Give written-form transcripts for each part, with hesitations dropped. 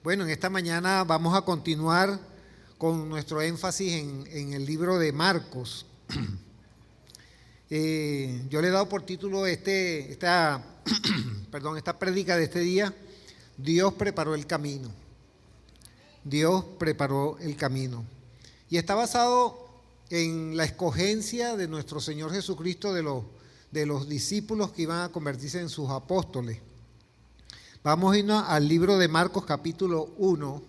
Bueno, en esta mañana vamos a continuar con nuestro énfasis en el libro de Marcos. Yo le he dado por título esta prédica de este día: Dios preparó el camino. Dios preparó el camino. Y está basado en la escogencia de nuestro Señor Jesucristo de los discípulos que iban a convertirse en sus apóstoles. Vamos a irnos al libro de Marcos capítulo 1,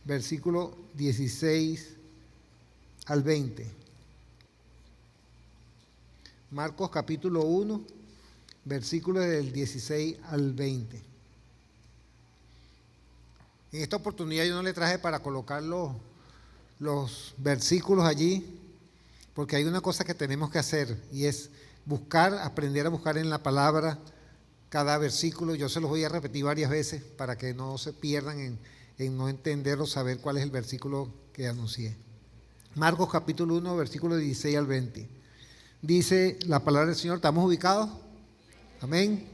versículo 16 al 20. Marcos capítulo 1, versículos del 16 al 20. En esta oportunidad yo no le traje para colocar los versículos allí, porque hay una cosa que tenemos que hacer, y es aprender a buscar en la palabra cada versículo. Yo se los voy a repetir varias veces para que no se pierdan en no entender o saber cuál es el versículo que anuncié. Marcos capítulo 1, versículo 16 al 20. Dice la palabra del Señor. ¿Estamos ubicados? Amén.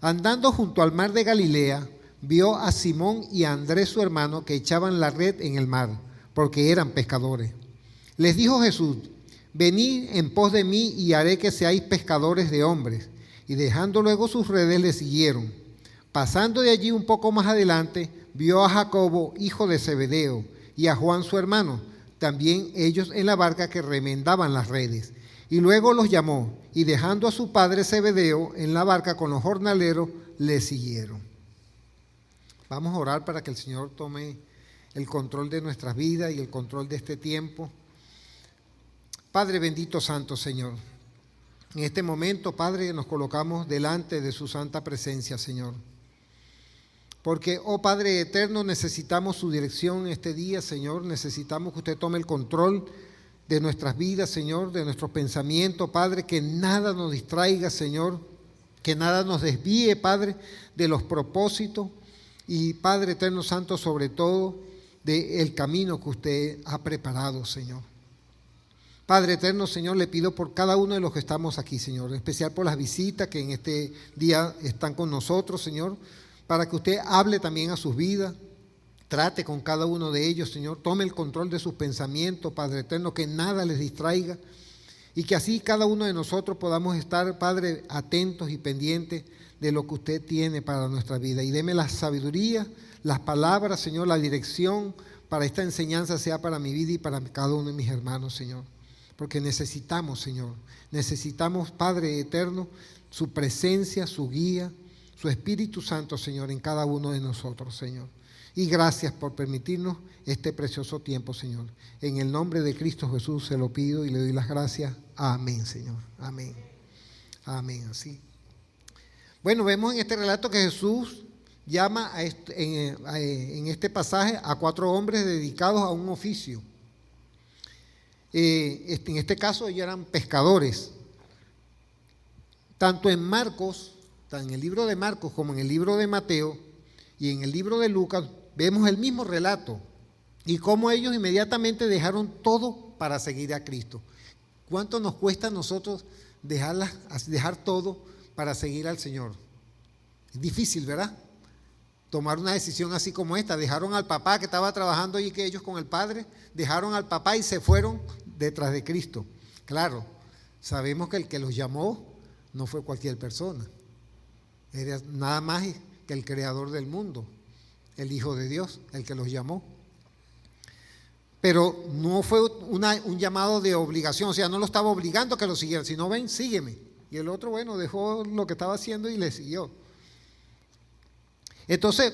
Andando junto al mar de Galilea, vio a Simón y a Andrés su hermano que echaban la red en el mar, porque eran pescadores. Les dijo Jesús: venid en pos de mí y haré que seáis pescadores de hombres. Y dejando luego sus redes le siguieron. Pasando de allí un poco más adelante, vio a Jacobo, hijo de Zebedeo, y a Juan su hermano, también ellos en la barca que remendaban las redes. Y luego los llamó, y dejando a su padre Zebedeo en la barca con los jornaleros, le siguieron. Vamos a orar para que el Señor tome el control de nuestras vidas y el control de este tiempo. Padre bendito, santo Señor, en este momento, Padre, nos colocamos delante de su santa presencia, Señor. Porque, oh Padre eterno, necesitamos su dirección este día, Señor. Necesitamos que usted tome el control de nuestras vidas, Señor, de nuestros pensamientos, Padre. Que nada nos distraiga, Señor. Que nada nos desvíe, Padre, de los propósitos. Y, Padre eterno, santo, sobre todo, del camino que usted ha preparado, Señor. Padre eterno, Señor, le pido por cada uno de los que estamos aquí, Señor, en especial por las visitas que en este día están con nosotros, Señor, para que usted hable también a sus vidas, trate con cada uno de ellos, Señor, tome el control de sus pensamientos, Padre eterno, que nada les distraiga, y que así cada uno de nosotros podamos estar, Padre, atentos y pendientes de lo que usted tiene para nuestra vida. Y deme la sabiduría, las palabras, Señor, la dirección para esta enseñanza sea para mi vida y para cada uno de mis hermanos, Señor. Porque necesitamos, Señor, necesitamos, Padre eterno, su presencia, su guía, su Espíritu Santo, Señor, en cada uno de nosotros, Señor. Y gracias por permitirnos este precioso tiempo, Señor. En el nombre de Cristo Jesús se lo pido y le doy las gracias. Amén, Señor. Amén. Amén. Así. Bueno, vemos en este relato que Jesús llama en este pasaje a 4 hombres dedicados a un oficio. En este caso ellos eran pescadores. Tanto en Marcos, en el libro de Marcos como en el libro de Mateo y en el libro de Lucas, vemos el mismo relato y cómo ellos inmediatamente dejaron todo para seguir a Cristo. ¿Cuánto nos cuesta a nosotros dejar todo para seguir al Señor? Es difícil, ¿verdad? Tomar una decisión así como esta. Dejaron al papá que estaba trabajando allí, que ellos con el padre, dejaron al papá y se fueron detrás de Cristo. Claro, sabemos que el que los llamó no fue cualquier persona. Era nada más que el creador del mundo, el Hijo de Dios, el que los llamó. Pero no fue un llamado de obligación, o sea, no lo estaba obligando a que lo siguiera, sino ven, sígueme. Y el otro, bueno, dejó lo que estaba haciendo y le siguió. Entonces,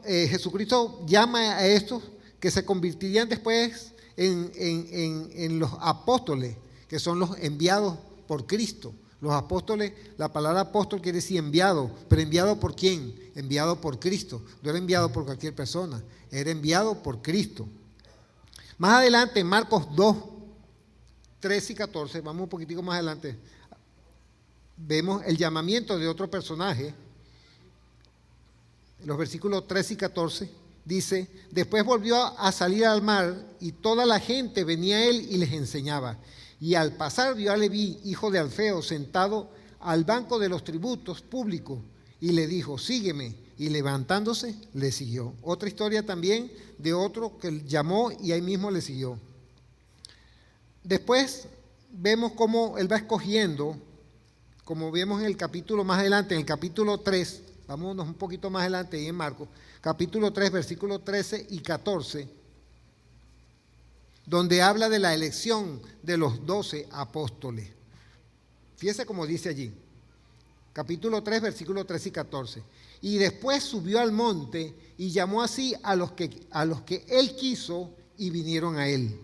Jesucristo llama a estos que se convertirían después en los apóstoles, que son los enviados por Cristo. Los apóstoles, la palabra apóstol quiere decir enviado, pero ¿enviado por quién? Enviado por Cristo. No era enviado por cualquier persona, era enviado por Cristo. Más adelante, en Marcos 2, 13 y 14, vamos un poquitico más adelante, vemos el llamamiento de otro personaje. En los versículos 13 y 14 dice: después volvió a salir al mar y toda la gente venía a él y les enseñaba. Y al pasar vio a Leví, hijo de Alfeo, sentado al banco de los tributos públicos y le dijo, sígueme. Y levantándose, le siguió. Otra historia también de otro que llamó y ahí mismo le siguió. Después vemos cómo él va escogiendo, como vemos en el capítulo más adelante, en el capítulo 3, vámonos un poquito más adelante ahí en Marcos, capítulo 3, versículos 13 y 14, donde habla de la elección de los 12 apóstoles. Fíjese cómo dice allí, capítulo 3, versículos 13 y 14. Y después subió al monte y llamó así a los que él quiso y vinieron a él.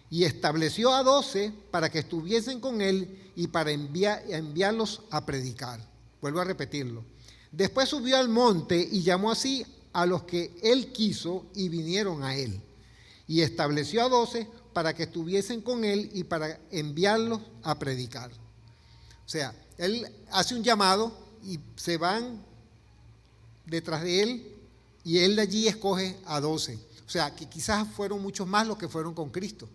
Y estableció a 12 para que estuviesen con él y para enviarlos a predicar. Vuelvo a repetirlo. Después subió al monte y llamó así a los que él quiso y vinieron a él. Y estableció a 12 para que estuviesen con él y para enviarlos a predicar. O sea, él hace un llamado y se van detrás de él y él de allí escoge a 12. O sea, que quizás fueron muchos más los que fueron con Cristo.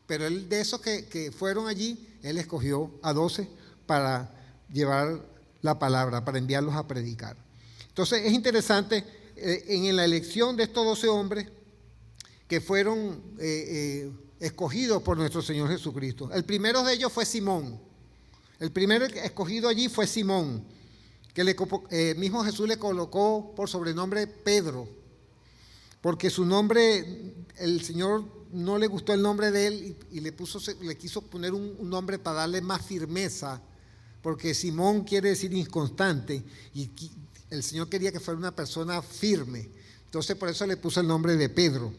Pero él, de esos que fueron allí, él escogió a 12 para llevar la palabra, para enviarlos a predicar. Entonces es interesante en la elección de estos 12 hombres que fueron escogidos por nuestro Señor Jesucristo. El primero de ellos fue Simón. El primero escogido allí fue Simón, que mismo Jesús le colocó por sobrenombre Pedro, porque su nombre, el Señor no le gustó el nombre de él y le quiso poner un nombre para darle más firmeza, porque Simón quiere decir inconstante y el Señor quería que fuera una persona firme. Entonces por eso le puso el nombre de Pedro.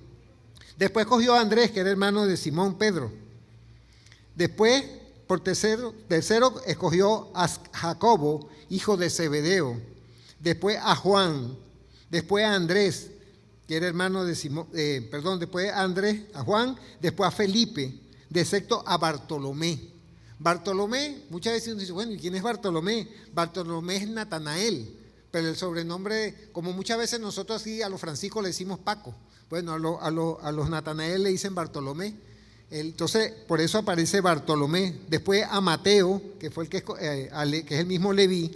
Después cogió a Andrés, que era hermano de Simón Pedro. Después, por tercero escogió a Jacobo, hijo de Zebedeo. Después a Juan. Después a Andrés, que era hermano de Simón, después a Andrés, a Juan, después a Felipe, de sexto a Bartolomé. Bartolomé, muchas veces uno dice, bueno, ¿y quién es Bartolomé? Bartolomé es Natanael, pero el sobrenombre, como muchas veces nosotros así a los franciscos le decimos Paco, bueno, a los Natanael le dicen Bartolomé. Entonces, por eso aparece Bartolomé. Después a Mateo, que fue que es el mismo Leví.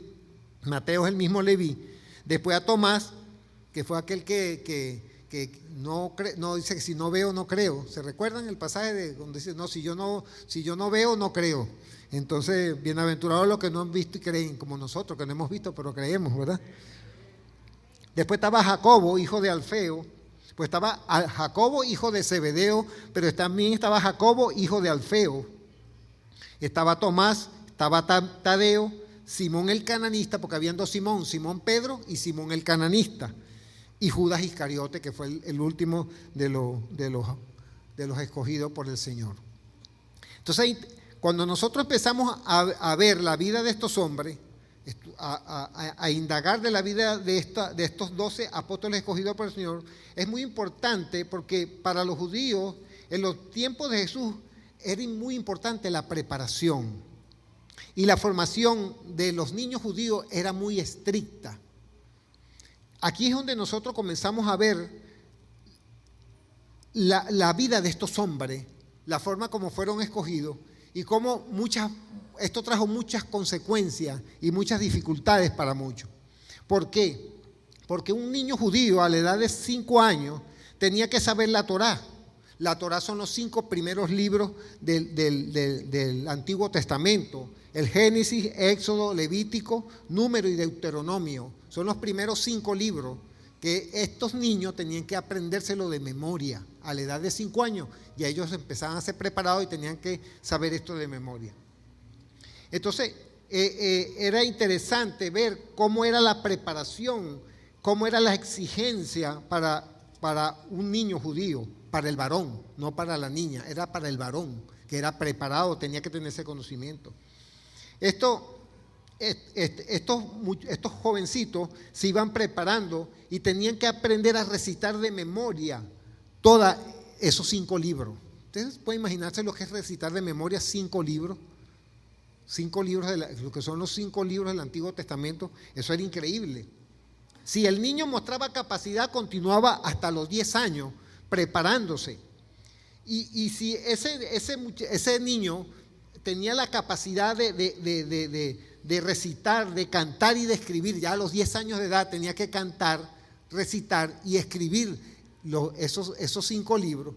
Mateo es el mismo Leví. Después a Tomás, que fue aquel que no dice que si no veo no creo. ¿Se recuerdan el pasaje de donde dice no, si yo no veo no creo? Entonces, bienaventurados los que no han visto y creen, como nosotros que no hemos visto pero creemos, ¿verdad? Después estaba Jacobo, hijo de Alfeo. Pues estaba Jacobo, hijo de Zebedeo, pero también estaba Jacobo, hijo de Alfeo. Estaba Tomás, estaba Tadeo, Simón el cananista, porque habían dos Simón, Simón Pedro y Simón el cananista. Y Judas Iscariote, que fue el último de los escogidos por el Señor. Entonces, cuando nosotros empezamos a ver la vida de estos hombres, a indagar de la vida de estos 12 apóstoles escogidos por el Señor, es muy importante porque para los judíos, en los tiempos de Jesús, era muy importante la preparación. Y la formación de los niños judíos era muy estricta. Aquí es donde nosotros comenzamos a ver la vida de estos hombres, la forma como fueron escogidos y cómo esto trajo muchas consecuencias y muchas dificultades para muchos. ¿Por qué? Porque un niño judío a la edad de 5 años tenía que saber la Torá. La Torá son los 5 primeros libros del Antiguo Testamento. El Génesis, Éxodo, Levítico, Número y Deuteronomio. Son los primeros 5 libros que estos niños tenían que aprendérselo de memoria a la edad de 5 años. Y ellos empezaban a ser preparados y tenían que saber esto de memoria. Entonces, era interesante ver cómo era la preparación, cómo era la exigencia para un niño judío, para el varón, no para la niña, era para el varón, que era preparado, tenía que tener ese conocimiento. Estos jovencitos se iban preparando y tenían que aprender a recitar de memoria todos esos 5 libros. ¿Ustedes pueden imaginarse lo que es recitar de memoria 5 libros? 5 libros, lo que son los 5 libros del Antiguo Testamento, eso era increíble. Si el niño mostraba capacidad, continuaba hasta los 10 años preparándose. Y si ese niño tenía la capacidad de de recitar, de cantar y de escribir. Ya a los 10 años de edad tenía que cantar, recitar y escribir esos 5 libros.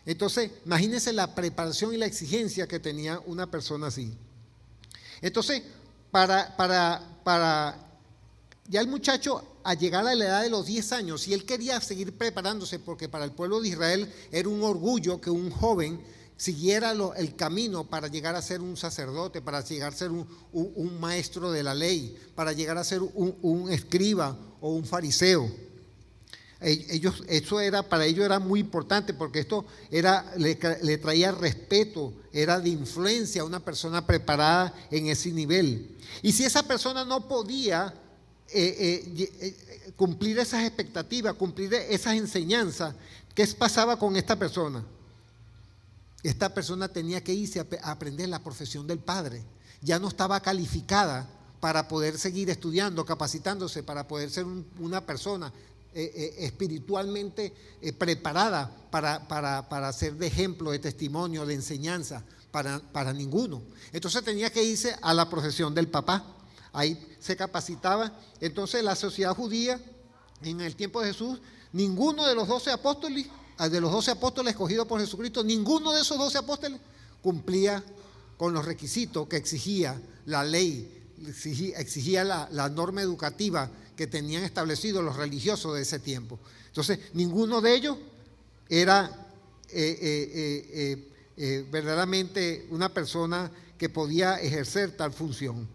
Entonces, imagínense la preparación y la exigencia que tenía una persona así. Entonces, ya el muchacho, al llegar a la edad de los 10 años, si él quería seguir preparándose, porque para el pueblo de Israel era un orgullo que un joven siguiera el camino para llegar a ser un sacerdote, para llegar a ser un maestro de la ley, para llegar a ser un escriba o un fariseo. Para ellos era muy importante, porque esto le traía respeto, era de influencia a una persona preparada en ese nivel. Y si esa persona no podía cumplir esas expectativas, cumplir esas enseñanzas, ¿qué pasaba con esta persona? Esta persona tenía que irse a aprender la profesión del padre. Ya no estaba calificada para poder seguir estudiando, capacitándose, para poder ser una persona espiritualmente preparada para ser de ejemplo, de testimonio, de enseñanza para ninguno. Entonces tenía que irse a la profesión del papá. Ahí se capacitaba. Entonces la sociedad judía en el tiempo de Jesús, ninguno de los 12 apóstoles escogidos por Jesucristo, ninguno de esos 12 apóstoles cumplía con los requisitos que exigía la ley, exigía la norma educativa que tenían establecidos los religiosos de ese tiempo. Entonces, ninguno de ellos era verdaderamente una persona que podía ejercer tal función.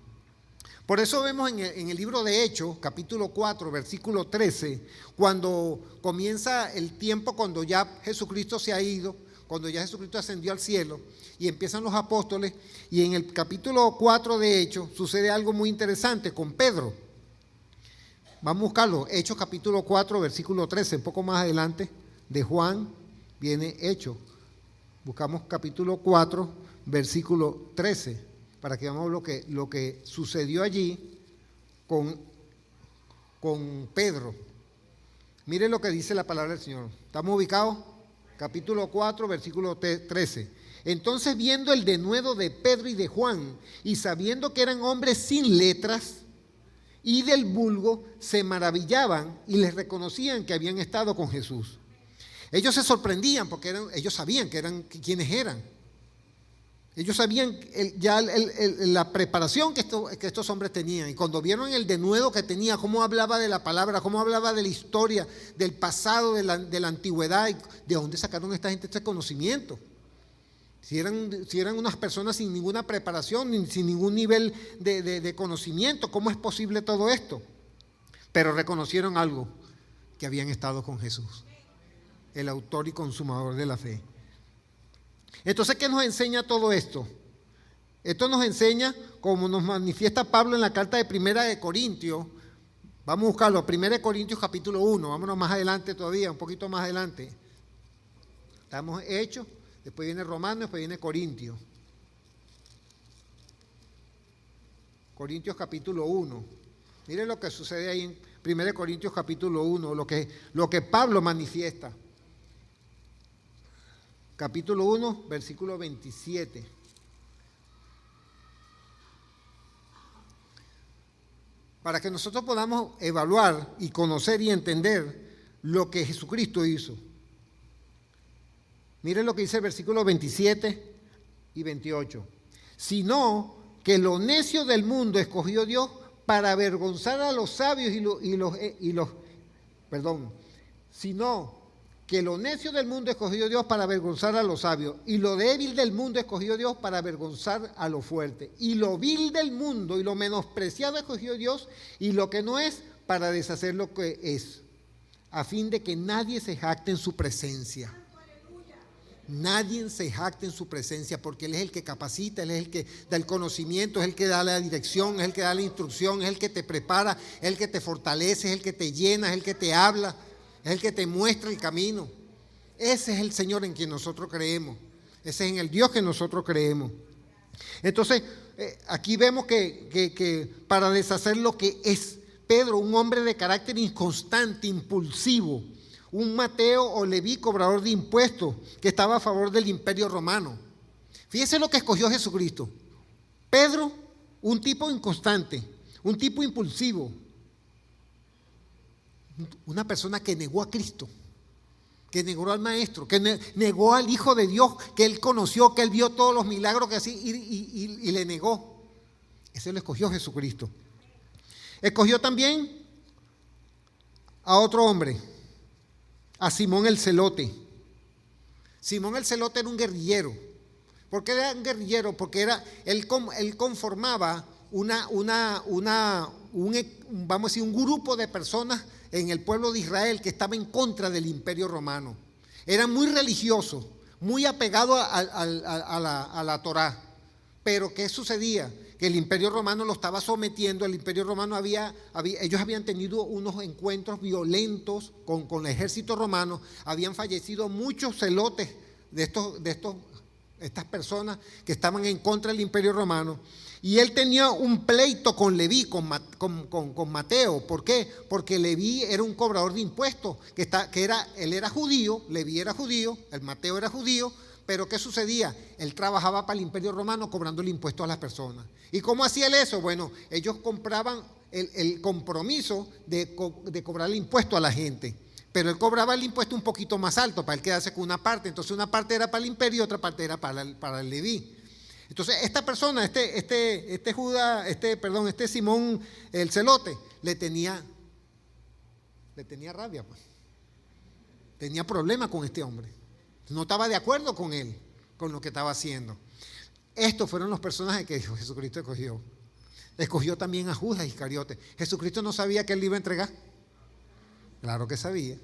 Por eso vemos en el libro de Hechos, capítulo 4, versículo 13, cuando comienza el tiempo, cuando ya Jesucristo se ha ido, cuando ya Jesucristo ascendió al cielo y empiezan los apóstoles, y en el capítulo 4 de Hechos sucede algo muy interesante con Pedro. Vamos a buscarlo, Hechos capítulo 4, versículo 13, un poco más adelante de Juan viene Hechos. Buscamos capítulo 4, versículo 13, para que veamos lo que sucedió allí con Pedro. Miren lo que dice la palabra del Señor. ¿Estamos ubicados? Capítulo 4, versículo 13. Entonces, viendo el denuedo de Pedro y de Juan, y sabiendo que eran hombres sin letras y del vulgo, se maravillaban y les reconocían que habían estado con Jesús. Ellos se sorprendían porque ellos sabían quiénes eran. Ellos sabían la preparación que estos hombres tenían, y cuando vieron el denuedo que tenía, cómo hablaba de la palabra, cómo hablaba de la historia, del pasado, de la antigüedad, y de dónde sacaron esta gente este conocimiento. Si eran unas personas sin ninguna preparación, sin ningún nivel de conocimiento, ¿cómo es posible todo esto? Pero reconocieron algo, que habían estado con Jesús, el autor y consumador de la fe. Entonces, ¿qué nos enseña todo esto? Esto nos enseña, como nos manifiesta Pablo en la carta de Primera de Corintios. Vamos a buscarlo, Primera de Corintios capítulo 1, vámonos más adelante todavía, un poquito más adelante. Estamos Hechos, después viene Romanos, después viene Corintios. Corintios capítulo 1. Miren lo que sucede ahí en Primera de Corintios capítulo 1, lo que Pablo manifiesta. Capítulo 1, versículo 27. Para que nosotros podamos evaluar y conocer y entender lo que Jesucristo hizo. Miren lo que dice el versículo 27 y 28. Sino que lo necio del mundo escogió Dios para avergonzar a los sabios sino que lo necio del mundo escogió Dios para avergonzar a los sabios, y lo débil del mundo escogió Dios para avergonzar a lo fuerte, y lo vil del mundo y lo menospreciado escogió Dios, y lo que no es, para deshacer lo que es, a fin de que nadie se jacte en su presencia. Nadie se jacte en su presencia, porque Él es el que capacita, Él es el que da el conocimiento, es el que da la dirección, es el que da la instrucción, es el que te prepara, es el que te fortalece, es el que te llena, es el que te habla, es el que te muestra el camino. Ese es el Señor en quien nosotros creemos. Ese es en el Dios que nosotros creemos. Entonces, aquí vemos que para deshacer lo que es Pedro, un hombre de carácter inconstante, impulsivo, un Mateo o Leví, cobrador de impuestos, que estaba a favor del imperio romano. Fíjense lo que escogió Jesucristo. Pedro un tipo inconstante, un tipo impulsivo, una persona que negó a Cristo, que negó al Maestro, que negó al Hijo de Dios, que él conoció, que él vio todos los milagros que hacía y le negó. Ese lo escogió Jesucristo. Escogió también a otro hombre, a Simón el Celote. Simón el Celote era un guerrillero. ¿Por qué era un guerrillero? Porque él conformaba vamos a decir, un grupo de personas en el pueblo de Israel que estaba en contra del Imperio Romano. Era muy religioso, muy apegado a la Torá. Pero ¿qué sucedía? Que el Imperio Romano lo estaba sometiendo. El Imperio Romano ellos habían tenido unos encuentros violentos con el ejército romano. Habían fallecido muchos celotes de estas personas que estaban en contra del Imperio Romano. Y él tenía un pleito con Leví, con Mateo. ¿Por qué? Porque Leví era un cobrador de impuestos, él era judío, Leví era judío, el Mateo era judío, pero ¿qué sucedía? Él trabajaba para el Imperio Romano cobrando el impuesto a las personas. ¿Y cómo hacía él eso? Bueno, ellos compraban el compromiso de cobrar el impuesto a la gente, pero él cobraba el impuesto un poquito más alto para él quedarse con una parte. Entonces una parte era para el imperio y otra parte era para el Leví. Entonces esta persona, este Simón el Celote, le tenía rabia, pues. Tenía problemas con este hombre. No estaba de acuerdo con él, con lo que estaba haciendo. Estos fueron los personajes que Jesucristo escogió. Escogió también a Judas Iscariote. ¿Jesucristo no sabía que él le iba a entregar? Claro que sabía.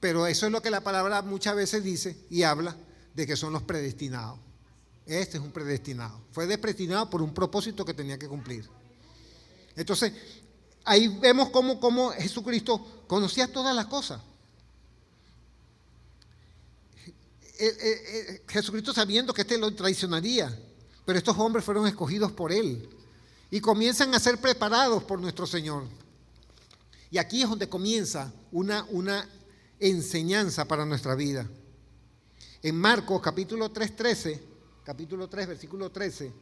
Pero eso es lo que la palabra muchas veces dice y habla de que son los predestinados. Este es un predestinado. Fue predestinado por un propósito que tenía que cumplir. Entonces, ahí vemos cómo Jesucristo conocía todas las cosas. Jesucristo sabiendo que lo traicionaría, pero estos hombres fueron escogidos por él y comienzan a ser preparados por nuestro Señor. Y aquí es donde comienza una enseñanza para nuestra vida. En Marcos capítulo 3, versículo 13,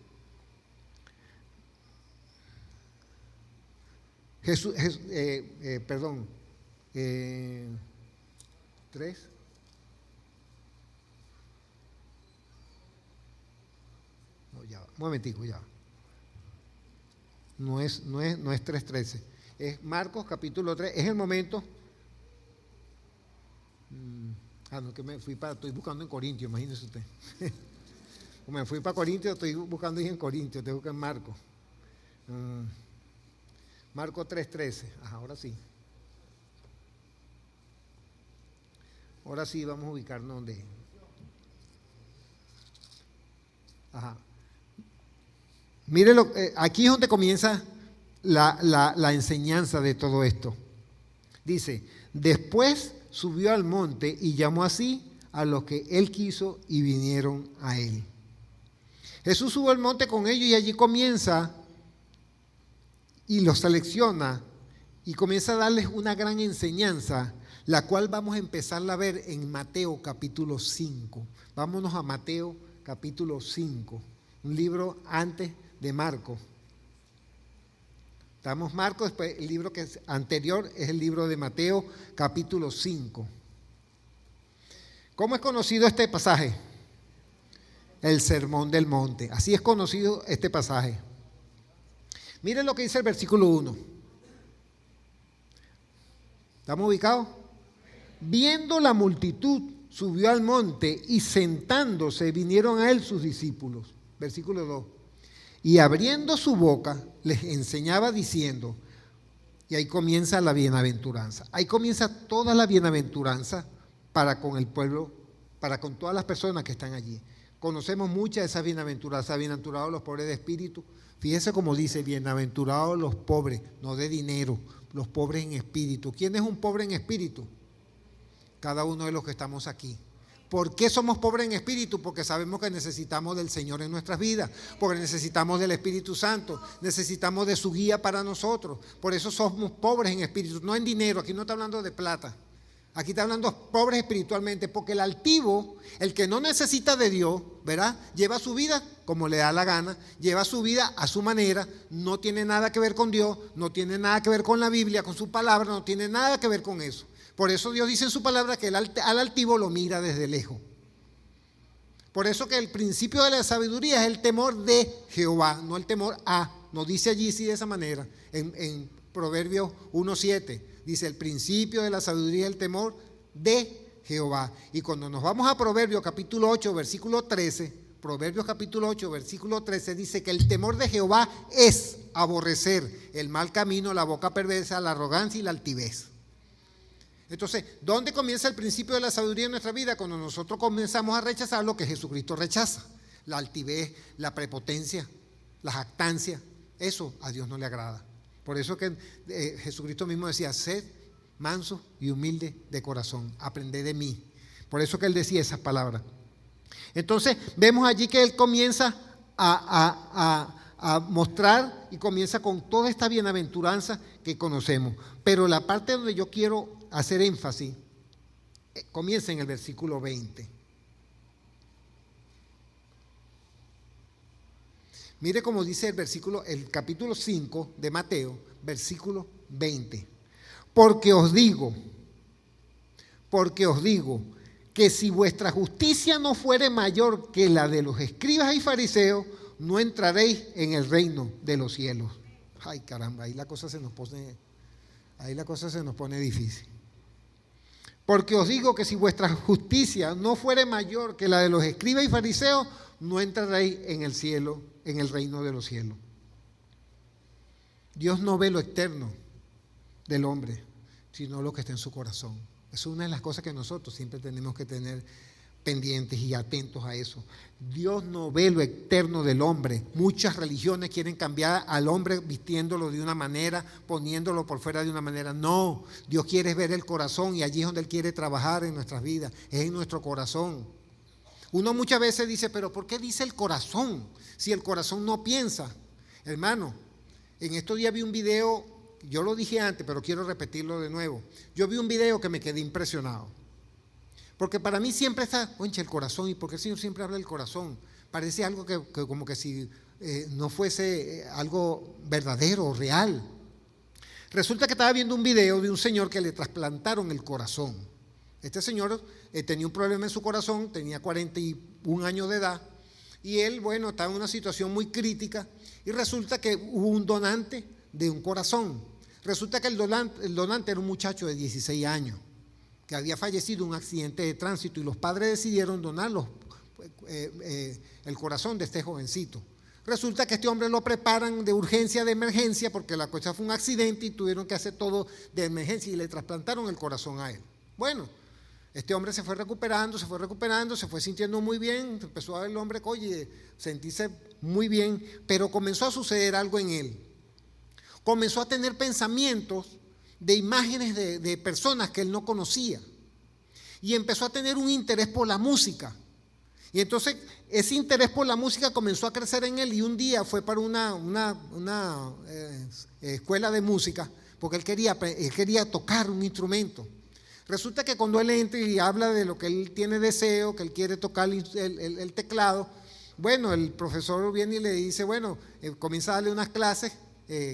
un momentico, ya. No es 3:13. Es Marcos capítulo 3. Es el momento. No, que estoy buscando en Corintios, imagínese usted. Me fui para Corintios, estoy buscando ahí en Corintios, tengo que en Marcos. Marcos 3:13. Ahora sí. Ahora sí vamos a ubicarnos donde. Mire, aquí es donde comienza la enseñanza de todo esto. Dice, después subió al monte y llamó así a los que él quiso y vinieron a él. Jesús subió al monte con ellos y allí comienza y los selecciona y comienza a darles una gran enseñanza, la cual vamos a empezar a ver en Mateo capítulo 5. Vámonos a Mateo capítulo 5, un libro antes de Marcos. Estamos Marcos, después el libro que es anterior es el libro de Mateo capítulo 5. ¿Cómo es conocido este pasaje? El Sermón del Monte. Así es conocido este pasaje. Miren lo que dice el versículo 1. ¿Estamos ubicados? Viendo la multitud, subió al monte y sentándose vinieron a él sus discípulos. Versículo 2. Y abriendo su boca les enseñaba diciendo, y ahí comienza la bienaventuranza. Ahí comienza toda la bienaventuranza para con el pueblo, para con todas las personas que están allí. Conocemos muchas de esas bienaventuranzas. Bienaventurados los pobres de espíritu. Fíjese cómo dice, bienaventurados los pobres, no de dinero, los pobres en espíritu. ¿Quién es un pobre en espíritu? Cada uno de los que estamos aquí. ¿Por qué somos pobres en espíritu? Porque sabemos que necesitamos del Señor en nuestras vidas, porque necesitamos del Espíritu Santo, necesitamos de su guía para nosotros. Por eso somos pobres en espíritu, no en dinero. Aquí no está hablando de plata, Aquí está hablando pobres espiritualmente, porque el altivo, el que no necesita de Dios, ¿verdad? Lleva su vida como le da la gana, lleva su vida a su manera, no tiene nada que ver con Dios, no tiene nada que ver con la Biblia, con su palabra, no tiene nada que ver con eso. Por eso Dios dice en su palabra que al altivo lo mira desde lejos. Por eso que el principio de la sabiduría es el temor de Jehová, no el temor a. Nos dice allí sí de esa manera, en Proverbios 1:7. Dice, el principio de la sabiduría es el temor de Jehová. Y cuando nos vamos a Proverbios capítulo 8, versículo 13, Proverbios capítulo 8, versículo 13, dice que el temor de Jehová es aborrecer el mal camino, la boca perversa, la arrogancia y la altivez. Entonces, ¿dónde comienza el principio de la sabiduría en nuestra vida? Cuando nosotros comenzamos a rechazar lo que Jesucristo rechaza. La altivez, la prepotencia, la jactancia. Eso a Dios no le agrada. Por eso que Jesucristo mismo decía, sed manso y humilde de corazón, aprended de mí. Por eso que él decía esas palabras. Entonces vemos allí que él comienza a mostrar y comienza con toda esta bienaventuranza que conocemos. Pero la parte donde yo quiero hacer énfasis comienza en el versículo 20. Mire cómo dice el capítulo 5 de Mateo, versículo 20. Porque os digo que si vuestra justicia no fuere mayor que la de los escribas y fariseos, no entraréis en el reino de los cielos. Ay, caramba, ahí la cosa se nos pone difícil. Porque os digo que si vuestra justicia no fuere mayor que la de los escribas y fariseos, no entraréis en el cielo, en el reino de los cielos. Dios no ve lo externo del hombre, sino lo que está en su corazón. Es una de las cosas que nosotros siempre tenemos que tener pendientes y atentos a eso. Dios no ve lo externo del hombre. Muchas religiones quieren cambiar al hombre vistiéndolo de una manera, poniéndolo por fuera de una manera. No, Dios quiere ver el corazón y allí es donde Él quiere trabajar en nuestras vidas, es en nuestro corazón. Uno muchas veces dice, pero ¿por qué dice el corazón? Si el corazón no piensa. Hermano, en estos días vi un video, yo lo dije antes, pero quiero repetirlo de nuevo. Yo vi un video que me quedé impresionado. Porque para mí siempre está, oye, el corazón, ¿y por qué el Señor siempre habla del corazón? Parece algo que como que si no fuese algo verdadero, real. Resulta que estaba viendo un video de un señor que le trasplantaron el corazón. Este señor tenía un problema en su corazón, tenía 41 años de edad, y él, bueno, estaba en una situación muy crítica, y resulta que hubo un donante de un corazón. Resulta que el donante era un muchacho de 16 años, que había fallecido en un accidente de tránsito, y los padres decidieron donar el corazón de este jovencito. Resulta que este hombre lo preparan de urgencia, de emergencia, porque la cosa fue un accidente y tuvieron que hacer todo de emergencia y le trasplantaron el corazón a él. Bueno, este hombre se fue recuperando, se fue sintiendo muy bien, empezó a ver el hombre, oye, sentirse muy bien, pero comenzó a suceder algo en él. Comenzó a tener pensamientos de imágenes de personas que él no conocía, y empezó a tener un interés por la música. Y entonces ese interés por la música comenzó a crecer en él, y un día fue para una escuela de música, porque él quería tocar un instrumento. Resulta que cuando él entra y habla de lo que él tiene deseo, que él quiere tocar el teclado, bueno, el profesor viene y le dice, bueno, comienza a darle unas clases,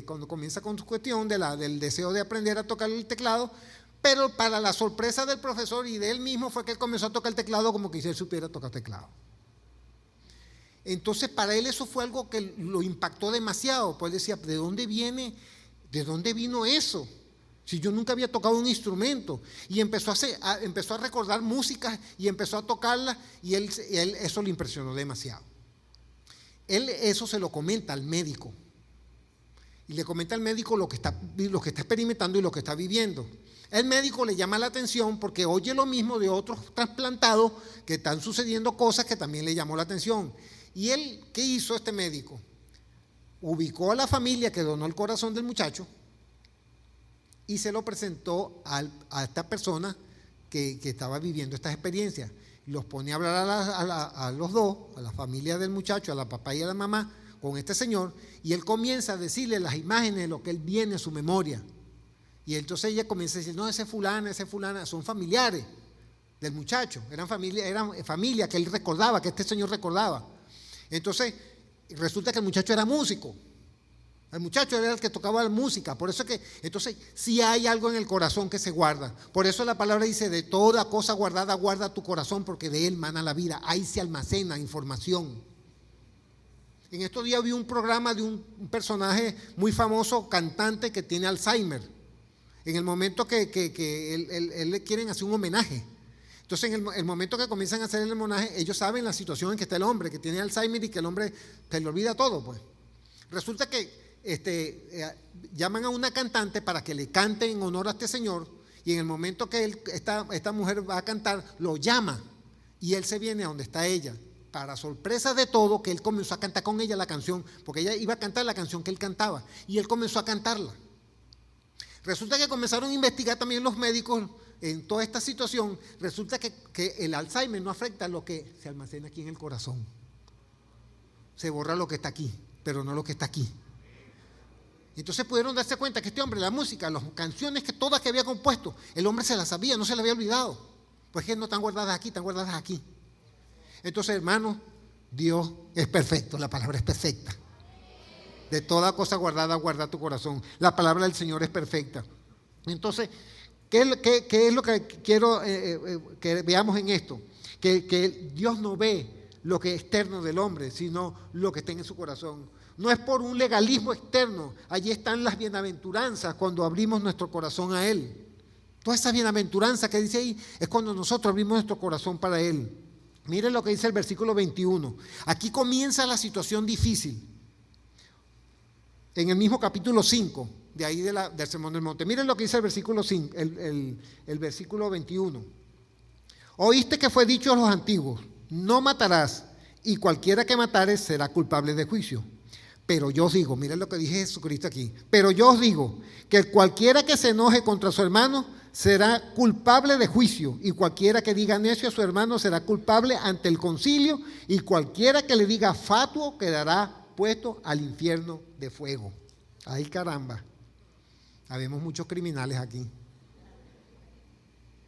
cuando comienza con su cuestión del deseo de aprender a tocar el teclado, pero para la sorpresa del profesor y de él mismo fue que él comenzó a tocar el teclado como que si él supiera tocar teclado. Entonces para él eso fue algo que lo impactó demasiado, pues él decía, ¿de dónde vino eso? Si yo nunca había tocado un instrumento, y empezó a recordar música y empezó a tocarla, y él eso le impresionó demasiado. Él eso se lo comenta al médico, y le comenta al médico lo que está experimentando y lo que está viviendo. El médico le llama la atención porque oye lo mismo de otros trasplantados que están sucediendo cosas que también le llamó la atención. Y él, ¿qué hizo este médico? Ubicó a la familia que donó el corazón del muchacho y se lo presentó a esta persona que estaba viviendo estas experiencias. Los pone a hablar a los dos, a la familia del muchacho, a la papá y a la mamá, con este señor, y él comienza a decirle las imágenes de lo que él viene a su memoria. Y entonces ella comienza a decir, no, ese fulana, son familiares del muchacho, eran familia que él recordaba, que este señor recordaba. Entonces resulta que el muchacho era músico. El muchacho era el que tocaba la música, por eso es que, entonces, sí hay algo en el corazón que se guarda. Por eso la palabra dice, de toda cosa guardada, guarda tu corazón, porque de él mana la vida. Ahí se almacena información. En estos días vi un programa de un personaje muy famoso, cantante, que tiene Alzheimer. En el momento que él le quieren hacer un homenaje. Entonces, en el momento que comienzan a hacer el homenaje, ellos saben la situación en que está el hombre, que tiene Alzheimer y que el hombre se le olvida todo, pues. Resulta que llaman a una cantante para que le cante en honor a este señor, y en el momento que esta mujer va a cantar, lo llama y él se viene a donde está ella, para sorpresa de todo, que él comenzó a cantar con ella la canción, porque ella iba a cantar la canción que él cantaba, y él comenzó a cantarla. Resulta que comenzaron a investigar también los médicos en toda esta situación. Resulta que el Alzheimer no afecta lo que se almacena aquí en el corazón, se borra lo que está aquí, pero no lo que está aquí. Entonces pudieron darse cuenta que este hombre, la música, las canciones que todas que había compuesto, el hombre se las sabía, no se las había olvidado. Pues que no están guardadas aquí, están guardadas aquí. Entonces, hermanos, Dios es perfecto, la palabra es perfecta. De toda cosa guardada, guarda tu corazón. La palabra del Señor es perfecta. Entonces, ¿qué es lo que quiero que veamos en esto? Que Dios no ve lo que es externo del hombre, sino lo que está en su corazón. No es por un legalismo externo. Allí están las bienaventuranzas cuando abrimos nuestro corazón a Él. Toda esa bienaventuranza que dice ahí es cuando nosotros abrimos nuestro corazón para Él. Miren lo que dice el versículo 21. Aquí comienza la situación difícil. En el mismo capítulo 5, de ahí del Sermón del Monte. Miren lo que dice el versículo 5, el versículo 21. Oíste que fue dicho a los antiguos, no matarás, y cualquiera que matare será culpable de juicio. Pero yo os digo, miren lo que dice Jesucristo aquí, pero yo os digo que cualquiera que se enoje contra su hermano será culpable de juicio, y cualquiera que diga necio a su hermano será culpable ante el concilio, y cualquiera que le diga fatuo quedará puesto al infierno de fuego. Ay, caramba, habemos muchos criminales aquí.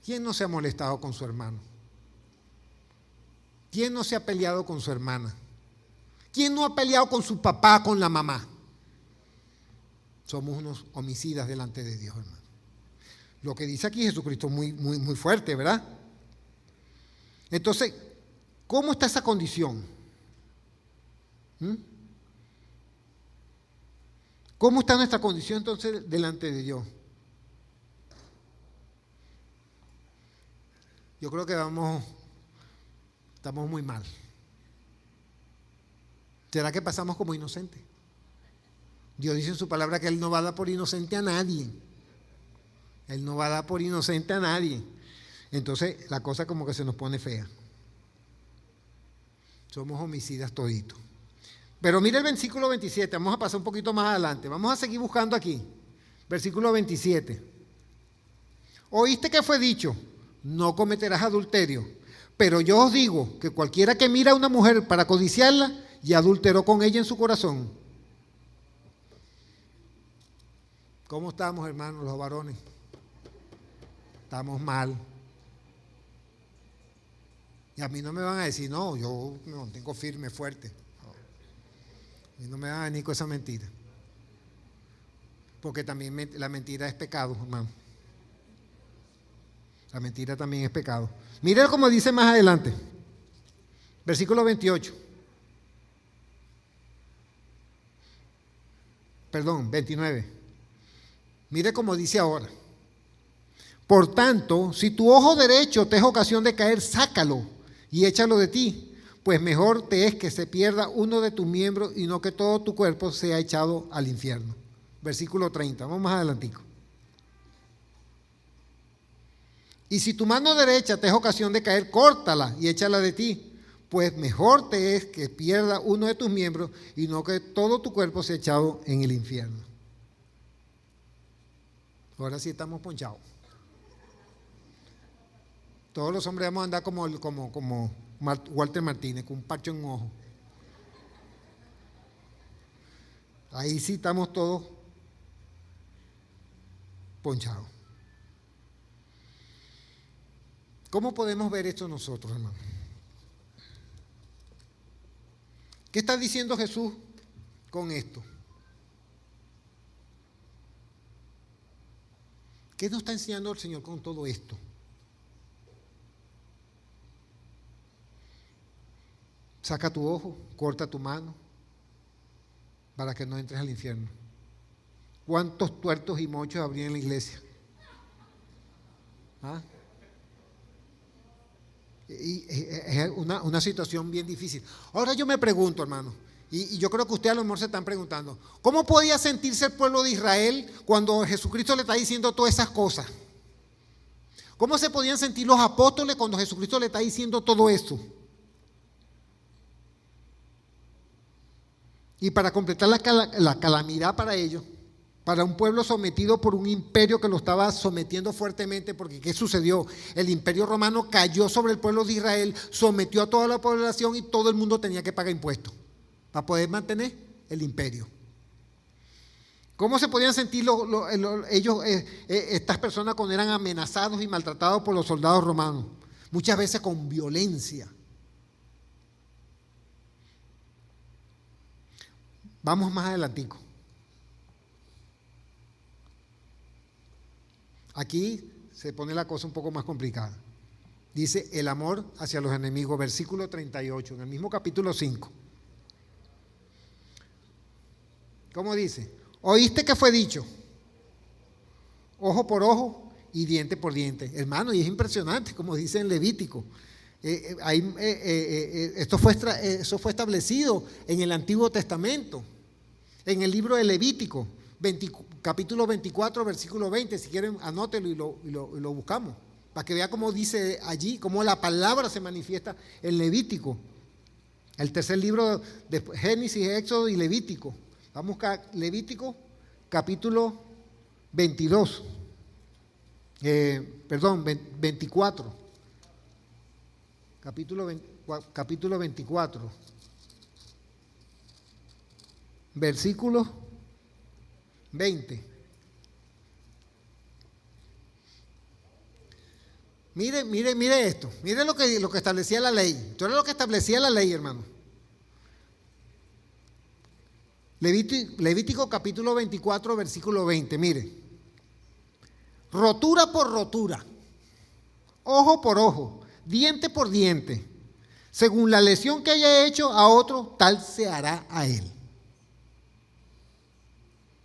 ¿Quién no se ha molestado con su hermano? ¿Quién no se ha peleado con su hermana? ¿Quién no ha peleado con su papá, con la mamá? Somos unos homicidas delante de Dios, hermano. Lo que dice aquí Jesucristo es muy fuerte, ¿verdad? Entonces, ¿cómo está esa condición? ¿Cómo está nuestra condición entonces delante de Dios? Yo creo que estamos muy mal. ¿Será que pasamos como inocentes? Dios dice en su palabra que Él no va a dar por inocente a nadie. Él no va a dar por inocente a nadie. Entonces la cosa como que se nos pone fea. Somos homicidas toditos. Pero mira el versículo 27, vamos a pasar un poquito más adelante. Vamos a seguir buscando aquí. Versículo 27. Oíste que fue dicho, no cometerás adulterio. Pero yo os digo que cualquiera que mira a una mujer para codiciarla, ya adulteró con ella en su corazón. ¿Cómo estamos, hermanos, los varones? Estamos mal. Y a mí no me van a decir, no, yo me mantengo firme, fuerte. No. A mí no me van a venir con esa mentira. Porque también la mentira es pecado, hermano. La mentira también es pecado. Miren cómo dice más adelante. Versículo 28. Perdón, 29. Mire cómo dice ahora. Por tanto, si tu ojo derecho te es ocasión de caer, sácalo y échalo de ti, pues mejor te es que se pierda uno de tus miembros y no que todo tu cuerpo sea echado al infierno. Versículo 30, vamos más adelantico. Y si tu mano derecha te es ocasión de caer, córtala y échala de ti, pues mejor te es que pierda uno de tus miembros y no que todo tu cuerpo sea echado en el infierno. Ahora sí estamos ponchados. Todos los hombres vamos a andar como Walter Martínez, con un parcho en un ojo. Ahí sí estamos todos. ponchado. ¿Cómo podemos ver esto nosotros, hermano? ¿Qué está diciendo Jesús con esto? ¿Qué nos está enseñando el Señor con todo esto? Saca tu ojo, corta tu mano, para que no entres al infierno. ¿Cuántos tuertos y mochos habría en la iglesia? ¿Ah? Y es una situación bien difícil. Ahora yo me pregunto, hermano, y yo creo que ustedes a lo mejor se están preguntando, ¿cómo podía sentirse el pueblo de Israel cuando Jesucristo le está diciendo todas esas cosas? ¿Cómo se podían sentir los apóstoles cuando Jesucristo le está diciendo todo eso? Y para completar la calamidad para ellos, para un pueblo sometido por un imperio que lo estaba sometiendo fuertemente, porque ¿qué sucedió? El imperio romano cayó sobre el pueblo de Israel, sometió a toda la población y todo el mundo tenía que pagar impuestos para poder mantener el imperio. ¿Cómo se podían sentir ellos, estas personas cuando eran amenazados y maltratados por los soldados romanos? Muchas veces con violencia. Vamos más adelantico. Aquí se pone la cosa un poco más complicada. Dice el amor hacia los enemigos, versículo 38, en el mismo capítulo 5. ¿Cómo dice? ¿Oíste que fue dicho? Ojo por ojo y diente por diente. Hermano, y es impresionante, como dice en Levítico. Eso fue establecido en el Antiguo Testamento, en el libro de Levítico. Capítulo 24, versículo 20, si quieren anótelo y lo buscamos, para que vea cómo dice allí, cómo la palabra se manifiesta en Levítico. El tercer libro de Génesis, Éxodo y Levítico. Vamos a buscar Levítico, capítulo 24. Capítulo 24. Versículo 20. Mire esto. Mire lo que establecía la ley. Esto era lo que establecía la ley, hermano. Levítico capítulo 24, versículo 20. Mire. Rotura por rotura. Ojo por ojo. Diente por diente. Según la lesión que haya hecho a otro, tal se hará a él.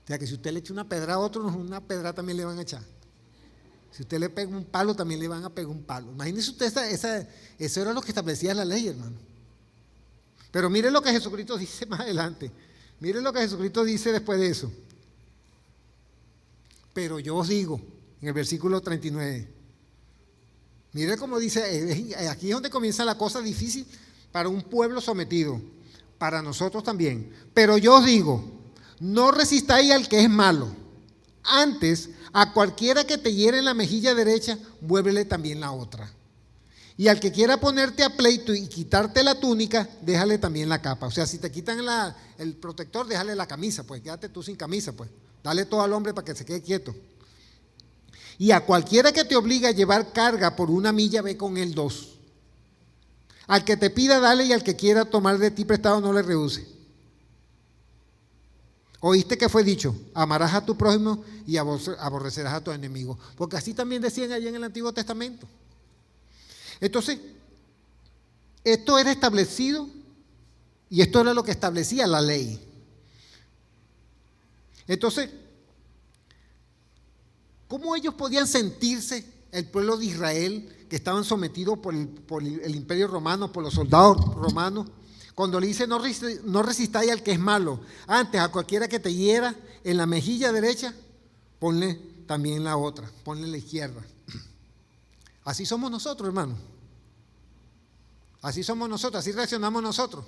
O sea que si usted le echa una pedra a otro, una pedra también le van a echar. Si usted le pega un palo, también le van a pegar un palo. Imagínese usted, eso era lo que establecía la ley, hermano. Pero mire lo que Jesucristo dice más adelante. Mire lo que Jesucristo dice después de eso. Pero yo os digo, en el versículo 39. Mire cómo dice, aquí es donde comienza la cosa difícil para un pueblo sometido, para nosotros también. Pero yo os digo, no resistáis al que es malo. Antes, a cualquiera que te hiere en la mejilla derecha, vuélvele también la otra. Y al que quiera ponerte a pleito y quitarte la túnica, déjale también la capa. O sea, si te quitan el protector, déjale la camisa, pues quédate tú sin camisa, pues. Dale todo al hombre para que se quede quieto. Y a cualquiera que te obligue a llevar carga por 1 milla, ve con él 2. Al que te pida, dale, y al que quiera tomar de ti prestado, no le rehúse. Oíste que fue dicho, amarás a tu prójimo y aborrecerás a tu enemigo. Porque así también decían allí en el Antiguo Testamento. Entonces, esto era establecido y esto era lo que establecía la ley. Entonces, ¿cómo ellos podían sentirse, el pueblo de Israel, que estaban sometidos por el imperio romano, por los soldados romanos? Cuando le dice no resistáis al que es malo, antes a cualquiera que te hiera en la mejilla derecha, ponle también la otra, ponle la izquierda. Así somos nosotros, hermano. Así somos nosotros, así reaccionamos nosotros.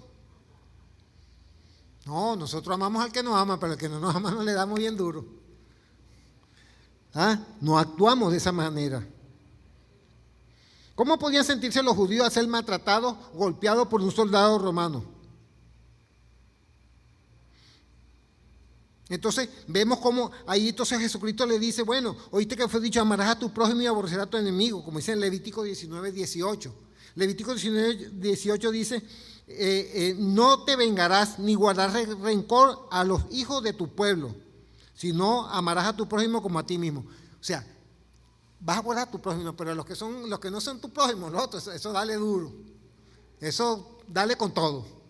No, nosotros amamos al que nos ama, pero al que no nos ama nos le damos bien duro. No actuamos de esa manera. ¿Cómo podían sentirse los judíos al ser maltratados, golpeados por un soldado romano? Entonces vemos cómo ahí entonces Jesucristo le dice, bueno, oíste que fue dicho, amarás a tu prójimo y aborrecerás a tu enemigo, como dice en Levítico 19:18. Levítico 19:18 dice, no te vengarás ni guardarás rencor a los hijos de tu pueblo, sino amarás a tu prójimo como a ti mismo. O sea, vas a guardar a tu prójimo, pero los que no son tu prójimo, los otros, eso dale duro, eso dale con todo.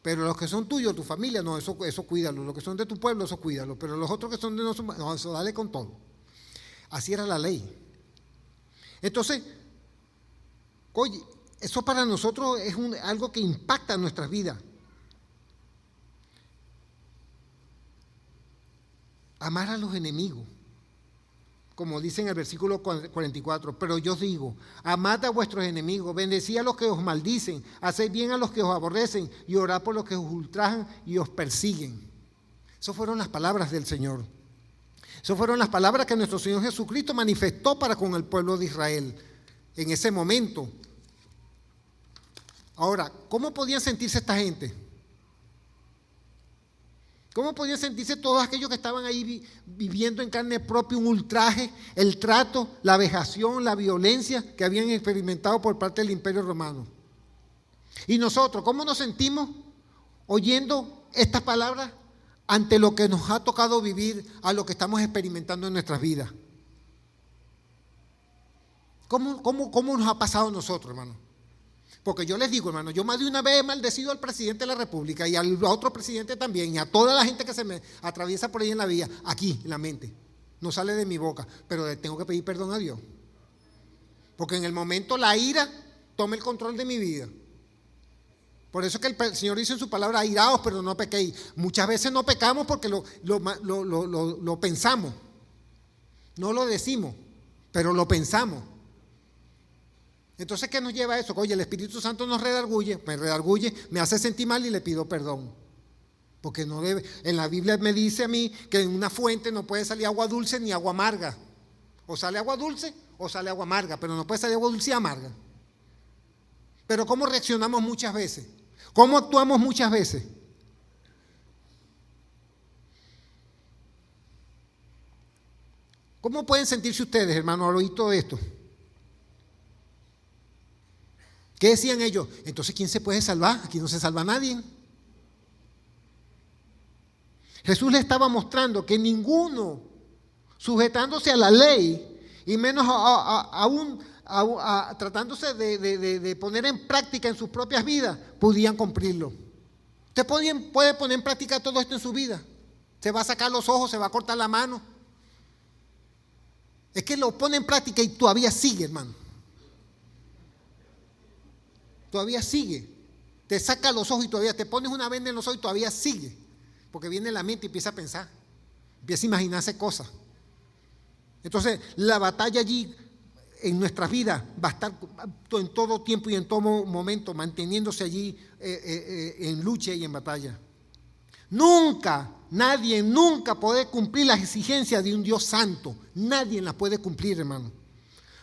Pero los que son tuyos, tu familia, no, eso cuídalo. Los que son de tu pueblo, eso cuídalo. Pero los otros que son de nosotros, no, eso dale con todo. Así era la ley. Entonces, oye, eso para nosotros es algo que impacta en nuestras vidas. Amar a los enemigos, como dice en el versículo 44, pero yo os digo, amad a vuestros enemigos, bendecid a los que os maldicen, haced bien a los que os aborrecen y orad por los que os ultrajan y os persiguen. Esas fueron las palabras del Señor. Esas fueron las palabras que nuestro Señor Jesucristo manifestó para con el pueblo de Israel en ese momento. Ahora, ¿cómo podían sentirse esta gente? ¿Cómo podían sentirse todos aquellos que estaban ahí viviendo en carne propia un ultraje, el trato, la vejación, la violencia que habían experimentado por parte del Imperio Romano? Y nosotros, ¿cómo nos sentimos oyendo estas palabras ante lo que nos ha tocado vivir, a lo que estamos experimentando en nuestras vidas? ¿Cómo nos ha pasado a nosotros, hermano? Porque yo les digo, hermano, yo más de una vez he maldecido al presidente de la República y al otro presidente también, y a toda la gente que se me atraviesa por ahí en la vía, aquí en la mente. No sale de mi boca, pero tengo que pedir perdón a Dios. Porque en el momento la ira toma el control de mi vida. Por eso es que el Señor dice en su palabra, airaos, pero no pequéis. Muchas veces no pecamos porque lo pensamos. No lo decimos, pero lo pensamos. Entonces, ¿qué nos lleva a eso? Oye, el Espíritu Santo nos redarguye, me hace sentir mal y le pido perdón. Porque no debe, en la Biblia me dice a mí que en una fuente no puede salir agua dulce ni agua amarga. O sale agua dulce o sale agua amarga, pero no puede salir agua dulce y amarga. Pero ¿cómo reaccionamos muchas veces? ¿Cómo actuamos muchas veces? ¿Cómo pueden sentirse ustedes, hermanos, al oír todo esto? ¿Qué decían ellos? Entonces, ¿quién se puede salvar? Aquí no se salva nadie. Jesús le estaba mostrando que ninguno, sujetándose a la ley, y menos aún tratándose de poner en práctica en sus propias vidas, podían cumplirlo. Usted puede poner en práctica todo esto en su vida. Se va a sacar los ojos, se va a cortar la mano. Es que lo pone en práctica y todavía sigue, hermano. Todavía sigue. Te saca los ojos y todavía te pones una venda en los ojos y todavía sigue. Porque viene la mente y empieza a pensar. Empieza a imaginarse cosas. Entonces, la batalla allí en nuestras vidas va a estar en todo tiempo y en todo momento manteniéndose allí en lucha y en batalla. Nadie nunca puede cumplir las exigencias de un Dios santo. Nadie las puede cumplir, hermano.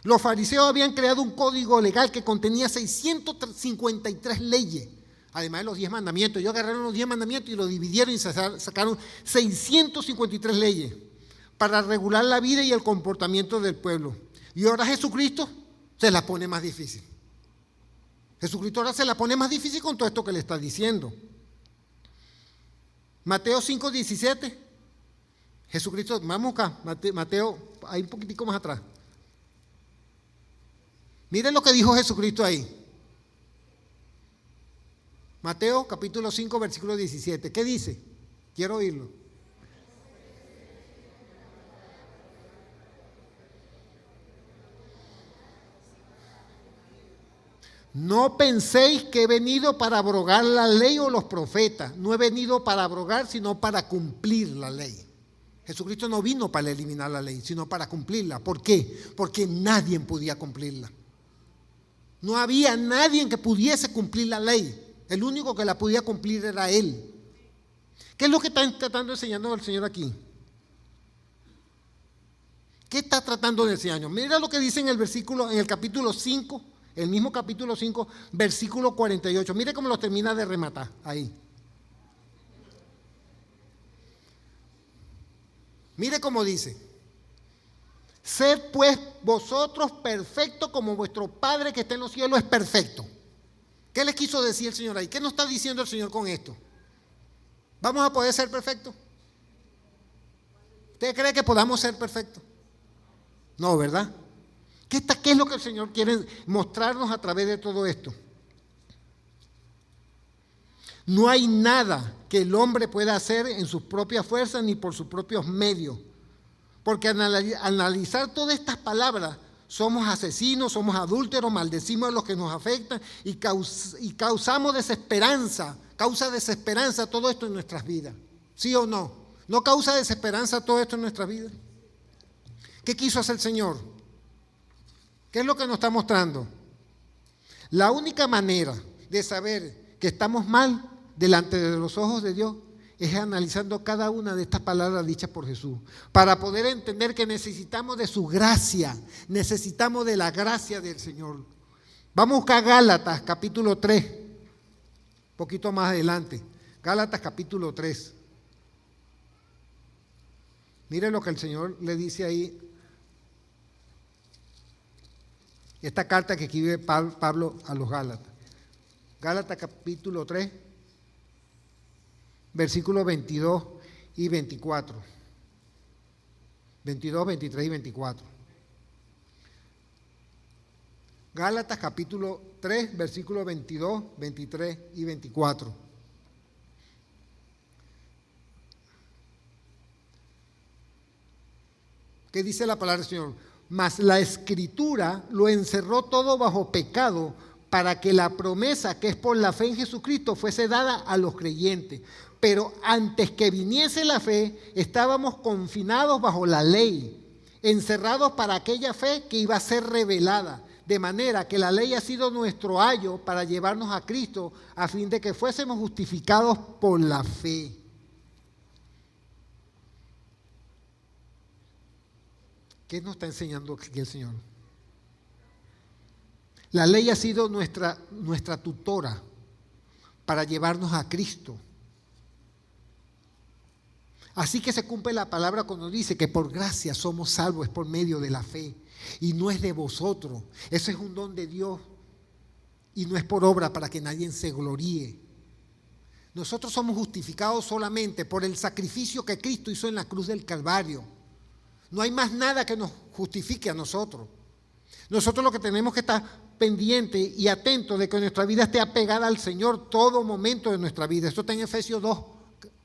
Los fariseos habían creado un código legal que contenía 653 leyes, además de los 10 mandamientos. Ellos agarraron los 10 mandamientos y los dividieron y sacaron 653 leyes para regular la vida y el comportamiento del pueblo. Y ahora Jesucristo se la pone más difícil. Jesucristo ahora se la pone más difícil con todo esto que le está diciendo. Mateo 5:17. Jesucristo, vamos acá, Mateo, ahí un poquitico más atrás. Miren lo que dijo Jesucristo ahí. Mateo capítulo 5, versículo 17. ¿Qué dice? Quiero oírlo. No penséis que he venido para abrogar la ley o los profetas. No he venido para abrogar, sino para cumplir la ley. Jesucristo no vino para eliminar la ley, sino para cumplirla. ¿Por qué? Porque nadie podía cumplirla. No había nadie que pudiese cumplir la ley. El único que la podía cumplir era Él. ¿Qué es lo que está tratando de enseñarnos el Señor aquí? ¿Qué está tratando de enseñarnos? Mira lo que dice en el capítulo 5, el mismo capítulo 5, versículo 48. Mire cómo lo termina de rematar ahí. Mire cómo dice: sed pues vosotros perfectos como vuestro Padre que está en los cielos es perfecto. ¿Qué les quiso decir el Señor ahí? ¿Qué nos está diciendo el Señor con esto? ¿Vamos a poder ser perfectos? ¿Usted cree que podamos ser perfectos? No, ¿verdad? ¿Qué es lo que el Señor quiere mostrarnos a través de todo esto? No hay nada que el hombre pueda hacer en sus propias fuerzas ni por sus propios medios. Porque al analizar todas estas palabras, somos asesinos, somos adúlteros, maldecimos a los que nos afectan y causamos desesperanza, causa desesperanza todo esto en nuestras vidas. ¿Sí o no? ¿No causa desesperanza todo esto en nuestras vidas? ¿Qué quiso hacer el Señor? ¿Qué es lo que nos está mostrando? La única manera de saber que estamos mal delante de los ojos de Dios es analizando cada una de estas palabras dichas por Jesús, para poder entender que necesitamos de su gracia, necesitamos de la gracia del Señor. Vamos a buscar Gálatas capítulo 3, un poquito más adelante. Gálatas capítulo 3. Miren lo que el Señor le dice ahí. Esta carta que escribe Pablo a los Gálatas. Gálatas capítulo 3, versículos 22 y 24. 22, 23 y 24. Gálatas capítulo 3, versículos 22, 23 y 24. ¿Qué dice la palabra del Señor? Mas la Escritura lo encerró todo bajo pecado, para que la promesa que es por la fe en Jesucristo fuese dada a los creyentes. Pero antes que viniese la fe, estábamos confinados bajo la ley, encerrados para aquella fe que iba a ser revelada, de manera que la ley ha sido nuestro ayo para llevarnos a Cristo, a fin de que fuésemos justificados por la fe. ¿Qué nos está enseñando aquí el Señor? La ley ha sido nuestra tutora para llevarnos a Cristo. Así que se cumple la palabra cuando dice que por gracia somos salvos, es por medio de la fe. Y no es de vosotros, eso es un don de Dios. Y no es por obra para que nadie se gloríe. Nosotros somos justificados solamente por el sacrificio que Cristo hizo en la cruz del Calvario. No hay más nada que nos justifique a nosotros. Nosotros lo que tenemos que estar pendientes y atentos de que nuestra vida esté apegada al Señor todo momento de nuestra vida. Esto está en Efesios 2,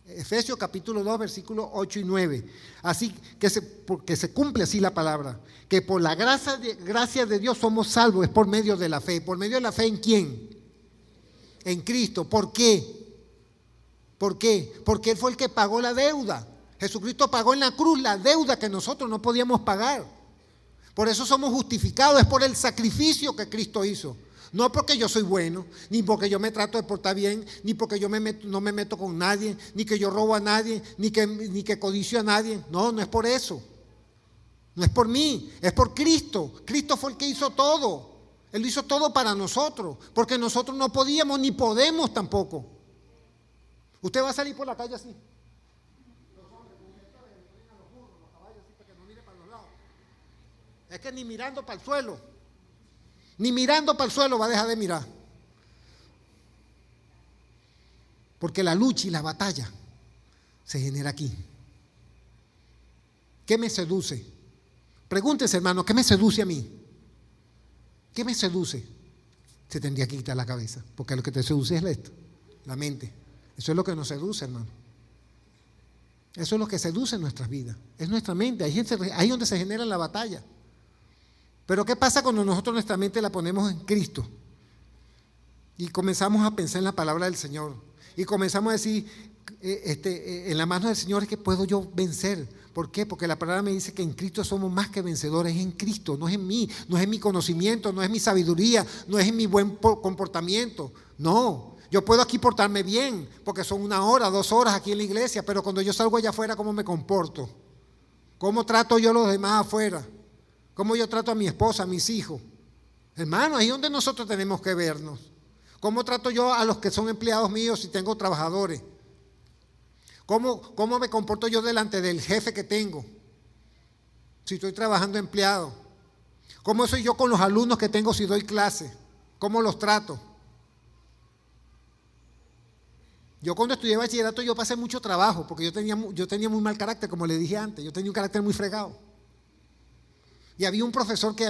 Efesios capítulo 2, versículos 8 y 9. Así que porque se cumple así la palabra, que por la gracia de Dios somos salvos, es por medio de la fe. ¿Por medio de la fe en quién? En Cristo. ¿Por qué? ¿Por qué? Porque Él fue el que pagó la deuda. Jesucristo pagó en la cruz la deuda que nosotros no podíamos pagar. Por eso somos justificados, es por el sacrificio que Cristo hizo. No porque yo soy bueno, ni porque yo me trato de portar bien, ni porque yo no me meto con nadie, ni que yo robo a nadie, ni que codicio a nadie. No, no es por eso. No es por mí, es por Cristo. Cristo fue el que hizo todo. Él hizo todo para nosotros, porque nosotros no podíamos ni podemos tampoco. Usted va a salir por la calle así. Es que ni mirando para el suelo, va a dejar de mirar. Porque la lucha y la batalla se genera aquí. ¿Qué me seduce? Pregúntese, hermano, ¿qué me seduce a mí? ¿Qué me seduce? Se tendría que quitar la cabeza, porque lo que te seduce es esto, la mente. Eso es lo que nos seduce, hermano. Eso es lo que seduce en nuestras vidas. Es nuestra mente, ahí es donde se genera la batalla. Pero ¿qué pasa cuando nosotros nuestra mente la ponemos en Cristo? Y comenzamos a pensar en la palabra del Señor. Y comenzamos a decir, en la mano del Señor es que puedo yo vencer. ¿Por qué? Porque la palabra me dice que en Cristo somos más que vencedores. Es en Cristo, no es en mí, no es en mi conocimiento, no es en mi sabiduría, no es en mi buen comportamiento. No, yo puedo aquí portarme bien, porque son 1 hora, 2 horas aquí en la iglesia, pero cuando yo salgo allá afuera, ¿cómo me comporto? ¿Cómo trato yo a los demás afuera? ¿Cómo yo trato a mi esposa, a mis hijos? Hermano, ahí es donde nosotros tenemos que vernos. ¿Cómo trato yo a los que son empleados míos si tengo trabajadores? ¿Cómo me comporto yo delante del jefe que tengo? Si estoy trabajando empleado. ¿Cómo soy yo con los alumnos que tengo si doy clase? ¿Cómo los trato? Yo cuando estudié bachillerato yo pasé mucho trabajo porque yo tenía muy mal carácter, como le dije antes. Yo tenía un carácter muy fregado. Y había un profesor que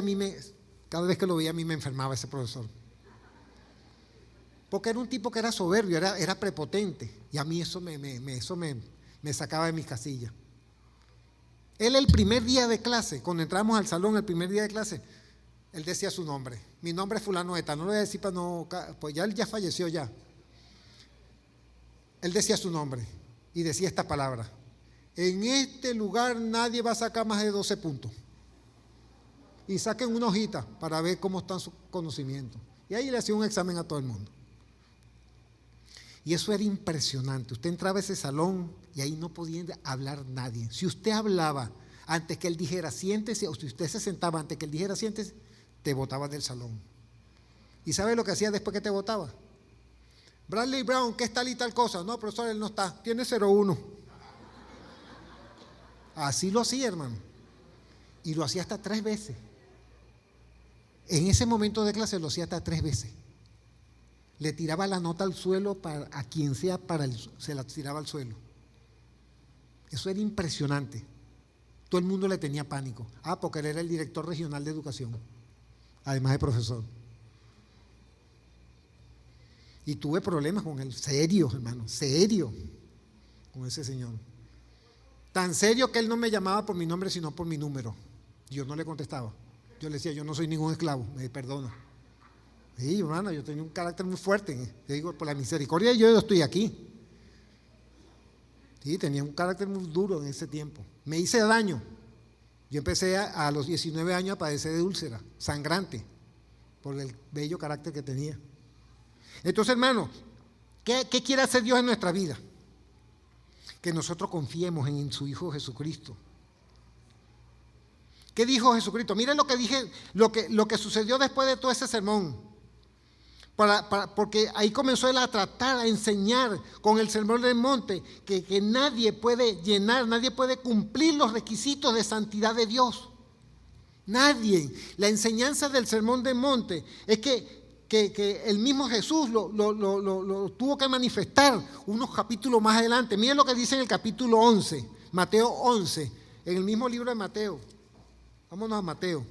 cada vez que lo veía a mí me enfermaba ese profesor. Porque era un tipo que era soberbio, era prepotente. Y a mí eso me sacaba de mis casillas. Él el primer día de clase, cuando entramos al salón el primer día de clase, él decía su nombre. Mi nombre es fulano de tal, no lo voy a decir para no, pues ya él ya falleció ya. Él decía su nombre y decía esta palabra: en este lugar nadie va a sacar más de 12 puntos. Y saquen una hojita para ver cómo están sus conocimientos. Y ahí le hacía un examen a todo el mundo. Y eso era impresionante. Usted entraba a ese salón y ahí no podía hablar nadie. Si usted hablaba antes que él dijera siéntese, o si usted se sentaba antes que él dijera siéntese, te botaba del salón. ¿Y sabe lo que hacía después que te botaba? Bradley Brown, ¿qué es tal y tal cosa? No, profesor, él no está, tiene 0,1. Así lo hacía, hermano. Y lo hacía hasta 3 veces. En ese momento de clase lo hacía hasta 3 veces. Le tiraba la nota al suelo a quien sea, se la tiraba al suelo. Eso era impresionante. Todo el mundo le tenía pánico. Porque él era el director regional de educación, además de profesor. Y tuve problemas con él, serios, hermano, serios, con ese señor. Tan serio que él no me llamaba por mi nombre, sino por mi número. Yo no le contestaba. Yo le decía, yo no soy ningún esclavo, me perdona. Sí, hermano, yo tenía un carácter muy fuerte. Le digo, por la misericordia yo estoy aquí. Sí, tenía un carácter muy duro en ese tiempo. Me hice daño. Yo empecé a los 19 años a padecer de úlcera, sangrante, por el bello carácter que tenía. Entonces, hermano, ¿qué quiere hacer Dios en nuestra vida? Que nosotros confiemos en su Hijo Jesucristo. ¿Qué dijo Jesucristo? Miren lo que dije, lo que sucedió después de todo ese sermón. Porque ahí comenzó él a tratar, a enseñar con el sermón del monte que nadie puede llenar, nadie puede cumplir los requisitos de santidad de Dios. Nadie. La enseñanza del sermón del monte es que el mismo Jesús lo tuvo que manifestar unos capítulos más adelante. Miren lo que dice en el capítulo 11, Mateo 11, en el mismo libro de Mateo. Vámonos a Mateo.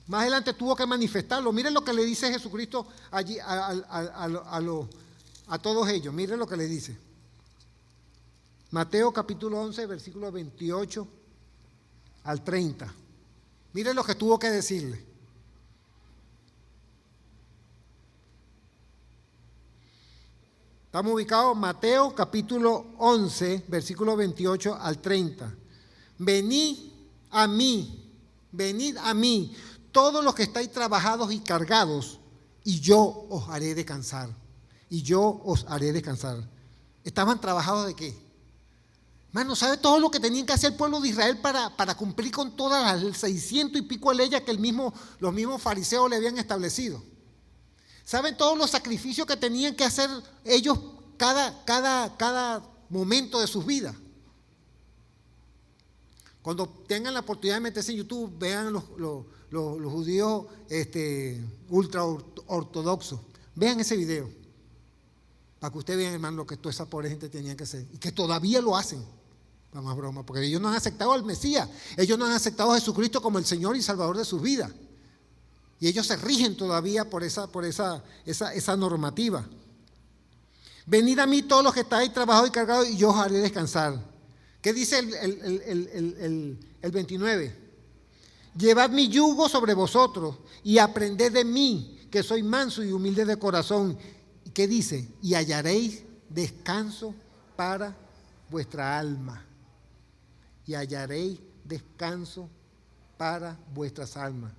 Más adelante tuvo que manifestarlo. Miren lo que le dice Jesucristo allí a todos ellos. Miren lo que le dice. Mateo capítulo 11, versículos 28 al 30. Miren lo que tuvo que decirle. Estamos ubicados en Mateo capítulo 11, versículos 28 al 30. Venid a mí, todos los que estáis trabajados y cargados, y yo os haré descansar. Y yo os haré descansar. ¿Estaban trabajados de qué? Hermano, ¿sabe todo lo que tenían que hacer el pueblo de Israel para cumplir con todas las 600 y pico leyes que los mismos fariseos le habían establecido? ¿Saben todos los sacrificios que tenían que hacer ellos cada momento de sus vidas? Cuando tengan la oportunidad de meterse en YouTube, vean los judíos ultra ortodoxos. Vean ese video, para que ustedes vean, hermano, lo que toda esa pobre gente tenía que hacer. Y que todavía lo hacen. Vamos a broma, porque ellos no han aceptado al Mesías. Ellos no han aceptado a Jesucristo como el Señor y Salvador de sus vidas. Y ellos se rigen todavía por esa normativa. Venid a mí todos los que estáis trabajados y cargados, y yo os haré descansar. ¿Qué dice el 29? Llevad mi yugo sobre vosotros y aprended de mí, que soy manso y humilde de corazón. ¿Qué dice? Y hallaréis descanso para vuestra alma. Y hallaréis descanso para vuestras almas.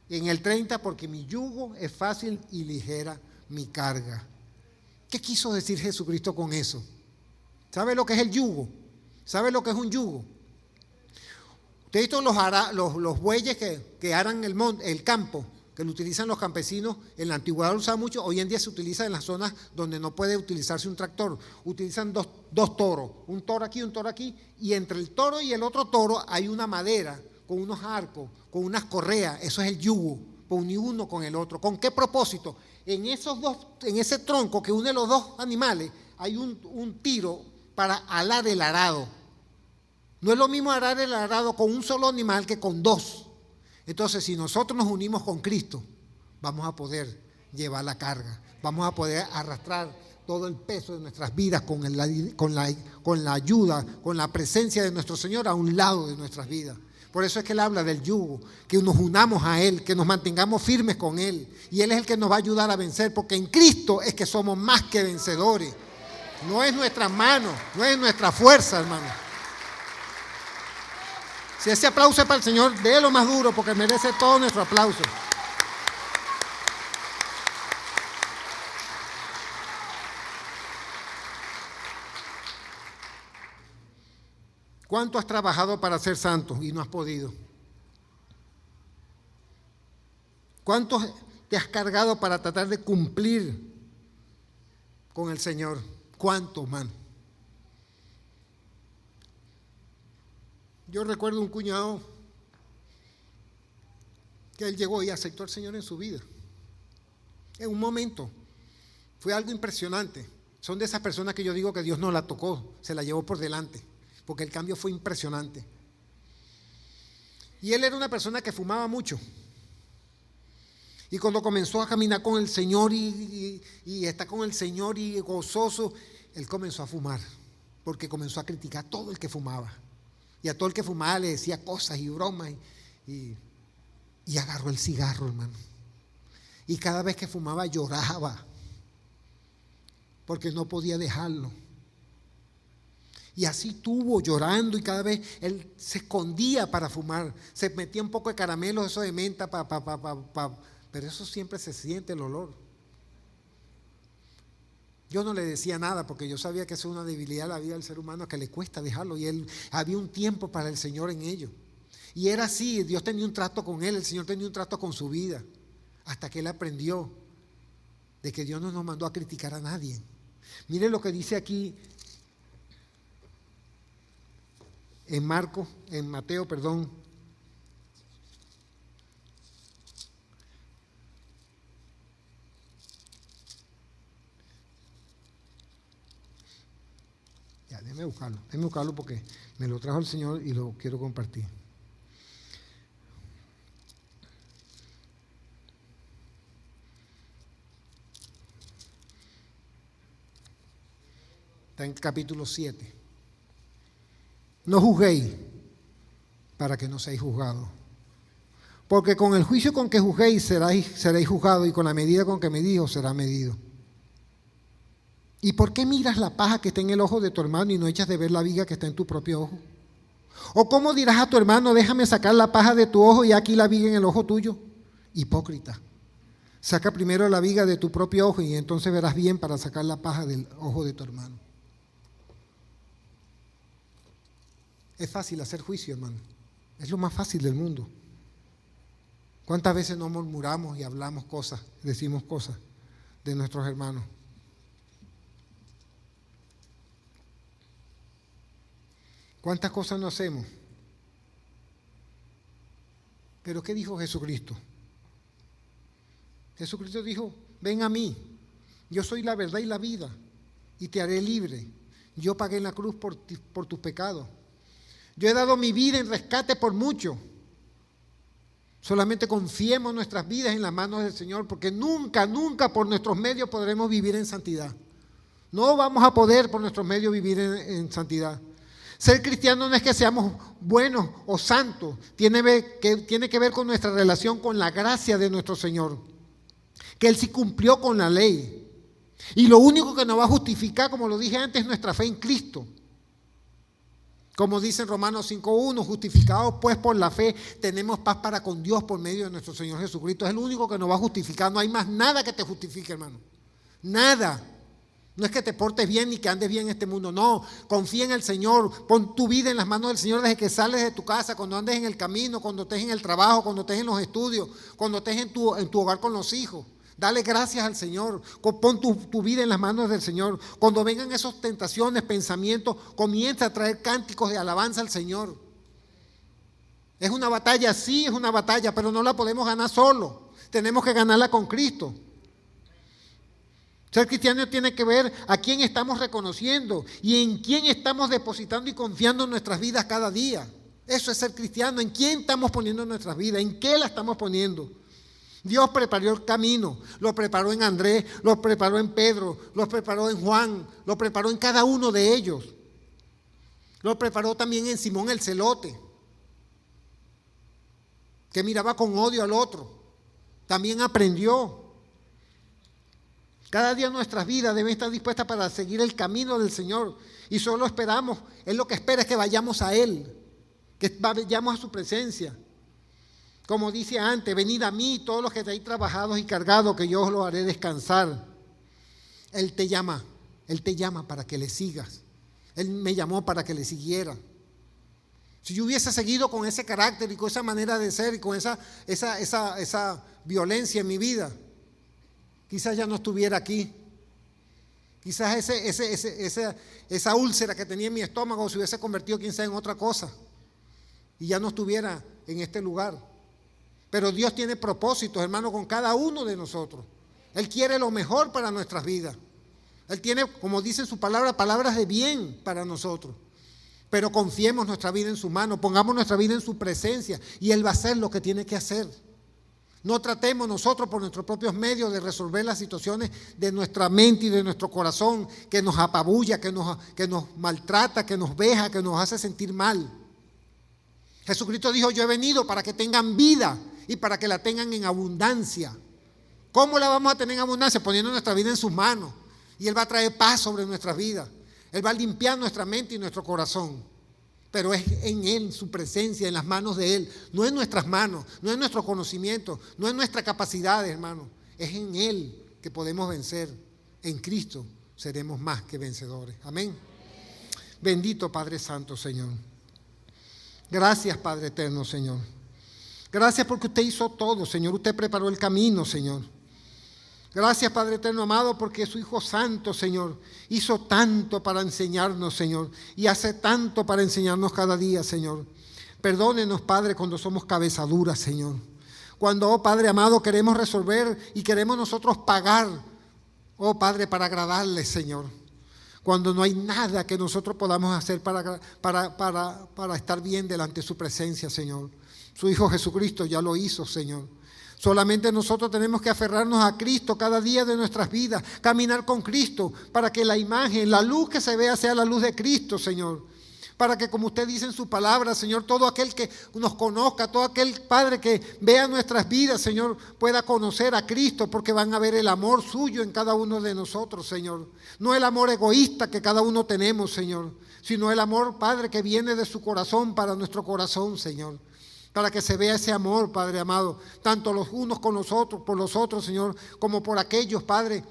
En el 30, porque mi yugo es fácil y ligera mi carga. ¿Qué quiso decir Jesucristo con eso? ¿Sabe lo que es el yugo? ¿Sabe lo que es un yugo? Usted ha visto los bueyes que aran el campo, que lo utilizan los campesinos, en la antigüedad lo usaban mucho, hoy en día se utiliza en las zonas donde no puede utilizarse un tractor. Utilizan dos toros, un toro aquí, y entre el toro y el otro toro hay una madera con unos arcos, con unas correas, eso es el yugo, unir uno con el otro. ¿Con qué propósito? En ese tronco que une los dos animales hay un tiro para alar el arado. No es lo mismo arar el arado con un solo animal que con dos. Entonces, si nosotros nos unimos con Cristo, vamos a poder llevar la carga, vamos a poder arrastrar todo el peso de nuestras vidas con la ayuda, con la presencia de nuestro Señor a un lado de nuestras vidas. Por eso es que Él habla del yugo, que nos unamos a Él, que nos mantengamos firmes con Él. Y Él es el que nos va a ayudar a vencer, porque en Cristo es que somos más que vencedores. No es nuestra mano, no es nuestra fuerza, hermano. Si ese aplauso es para el Señor, délo más duro, porque merece todo nuestro aplauso. ¿Cuánto has trabajado para ser santo y no has podido? ¿Cuánto te has cargado para tratar de cumplir con el Señor? ¿Cuánto, man? Yo recuerdo un cuñado que él llegó y aceptó al Señor en su vida. En un momento. Fue algo impresionante. Son de esas personas que yo digo que Dios no la tocó, se la llevó por delante. Porque el cambio fue impresionante. Y él era una persona que fumaba mucho. Y cuando comenzó a caminar con el Señor y está con el Señor y gozoso, él comenzó a fumar. Porque comenzó a criticar a todo el que fumaba. Y a todo el que fumaba le decía cosas y bromas. Y agarró el cigarro, hermano. Y cada vez que fumaba lloraba. Porque no podía dejarlo. Y así estuvo llorando y cada vez él se escondía para fumar. Se metía un poco de caramelo, eso de menta, pero eso siempre se siente el olor. Yo no le decía nada porque yo sabía que eso es una debilidad de la vida del ser humano que le cuesta dejarlo. Y él había un tiempo para el Señor en ello. Y era así, Dios tenía un trato con él, el Señor tenía un trato con su vida. Hasta que él aprendió de que Dios no nos mandó a criticar a nadie. Mire lo que dice aquí en Mateo. Ya, déjeme buscarlo porque me lo trajo el Señor y lo quiero compartir. Está en el capítulo 7. No juzguéis para que no seáis juzgados. Porque con el juicio con que juzguéis seréis juzgados y con la medida con que medís os será medido. ¿Y por qué miras la paja que está en el ojo de tu hermano y no echas de ver la viga que está en tu propio ojo? ¿O cómo dirás a tu hermano, déjame sacar la paja de tu ojo y aquí la viga en el ojo tuyo? Hipócrita. Saca primero la viga de tu propio ojo y entonces verás bien para sacar la paja del ojo de tu hermano. Es fácil hacer juicio, hermano. Es lo más fácil del mundo. ¿Cuántas veces no murmuramos y hablamos cosas, decimos cosas de nuestros hermanos? ¿Cuántas cosas no hacemos? Pero ¿qué dijo Jesucristo? Jesucristo dijo, ven a mí, yo soy la verdad y la vida, y te haré libre. Yo pagué en la cruz por tus pecados. Yo he dado mi vida en rescate por mucho. Solamente confiemos nuestras vidas en las manos del Señor, porque nunca por nuestros medios podremos vivir en santidad. No vamos a poder por nuestros medios vivir en santidad. Ser cristiano no es que seamos buenos o santos, tiene que ver con nuestra relación con la gracia de nuestro Señor, que Él sí cumplió con la ley. Y lo único que nos va a justificar, como lo dije antes, es nuestra fe en Cristo. Como dice en Romanos 5:1, justificados pues por la fe, tenemos paz para con Dios por medio de nuestro Señor Jesucristo. Es el único que nos va a justificar. No hay más nada que te justifique, hermano. Nada. No es que te portes bien ni que andes bien en este mundo, no. Confía en el Señor, pon tu vida en las manos del Señor desde que sales de tu casa, cuando andes en el camino, cuando estés en el trabajo, cuando estés en los estudios, cuando estés en tu hogar con los hijos. Dale gracias al Señor, pon tu vida en las manos del Señor. Cuando vengan esas tentaciones, pensamientos, comienza a traer cánticos de alabanza al Señor. Es una batalla, sí, es una batalla, pero no la podemos ganar solo. Tenemos que ganarla con Cristo. Ser cristiano tiene que ver a quién estamos reconociendo y en quién estamos depositando y confiando en nuestras vidas cada día. Eso es ser cristiano, en quién estamos poniendo nuestras vidas, en qué la estamos poniendo. Dios preparó el camino, lo preparó en Andrés, lo preparó en Pedro, lo preparó en Juan, lo preparó en cada uno de ellos. Lo preparó también en Simón el celote, que miraba con odio al otro. También aprendió. Cada día nuestras vidas deben estar dispuestas para seguir el camino del Señor. Y solo esperamos, Él lo que espera es que vayamos a Él, que vayamos a su presencia. Como dice antes, venid a mí todos los que estáis trabajados y cargados, que yo os lo haré descansar. Él te llama para que le sigas. Él me llamó para que le siguiera. Si yo hubiese seguido con ese carácter y con esa manera de ser y con esa violencia en mi vida, quizás ya no estuviera aquí. Quizás esa úlcera que tenía en mi estómago se hubiese convertido quién sabe en otra cosa y ya no estuviera en este lugar. Pero Dios tiene propósitos, hermano, con cada uno de nosotros. Él quiere lo mejor para nuestras vidas. Él tiene, como dice en su palabra, palabras de bien para nosotros. Pero confiemos nuestra vida en su mano, pongamos nuestra vida en su presencia y Él va a hacer lo que tiene que hacer. No tratemos nosotros por nuestros propios medios de resolver las situaciones de nuestra mente y de nuestro corazón que nos apabulla, que nos maltrata, que nos veja, que nos hace sentir mal. Jesucristo dijo, yo he venido para que tengan vida y para que la tengan en abundancia. ¿Cómo la vamos a tener en abundancia? Poniendo nuestra vida en sus manos. Y Él va a traer paz sobre nuestras vidas. Él va a limpiar nuestra mente y nuestro corazón. Pero es en Él, su presencia, en las manos de Él. No en nuestras manos, no en nuestro conocimiento, no en nuestra capacidad, hermano. Es en Él que podemos vencer. En Cristo seremos más que vencedores. Amén. Bendito Padre Santo, Señor. Gracias, Padre eterno, Señor. Gracias porque usted hizo todo, Señor. Usted preparó el camino, Señor. Gracias, Padre eterno amado, porque su Hijo Santo, Señor, hizo tanto para enseñarnos, Señor, y hace tanto para enseñarnos cada día, Señor. Perdónenos, Padre, cuando somos cabezaduras, Señor. Cuando, oh Padre amado, queremos resolver y queremos nosotros pagar, oh Padre, para agradarle, Señor. Cuando no hay nada que nosotros podamos hacer para estar bien delante de su presencia, Señor. Su Hijo Jesucristo ya lo hizo, Señor. Solamente nosotros tenemos que aferrarnos a Cristo cada día de nuestras vidas, caminar con Cristo, para que la imagen, la luz que se vea sea la luz de Cristo, Señor. Para que, como usted dice en su palabra, Señor, todo aquel que nos conozca, todo aquel Padre que vea nuestras vidas, Señor, pueda conocer a Cristo, porque van a ver el amor suyo en cada uno de nosotros, Señor. No el amor egoísta que cada uno tenemos, Señor, sino el amor, Padre, que viene de su corazón para nuestro corazón, Señor. Para que se vea ese amor, Padre amado, tanto los unos con los otros, por los otros, Señor, como por aquellos, Padre,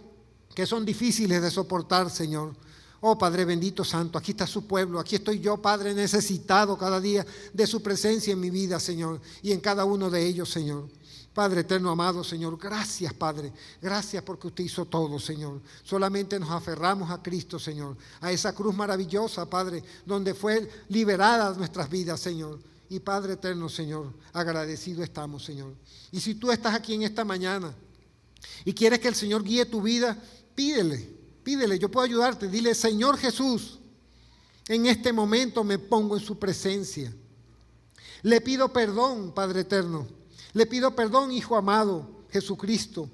que son difíciles de soportar, Señor. Oh, Padre bendito santo, aquí está su pueblo, aquí estoy yo, Padre, necesitado cada día de su presencia en mi vida, Señor, y en cada uno de ellos, Señor. Padre eterno amado, Señor, gracias, Padre, gracias porque usted hizo todo, Señor. Solamente nos aferramos a Cristo, Señor, a esa cruz maravillosa, Padre, donde fue liberada nuestras vidas, Señor. Y Padre eterno, Señor, agradecido estamos, Señor. Y si tú estás aquí en esta mañana y quieres que el Señor guíe tu vida, pídele, yo puedo ayudarte. Dile, Señor Jesús, en este momento me pongo en su presencia. Le pido perdón, Padre eterno. Le pido perdón, Hijo amado, Jesucristo,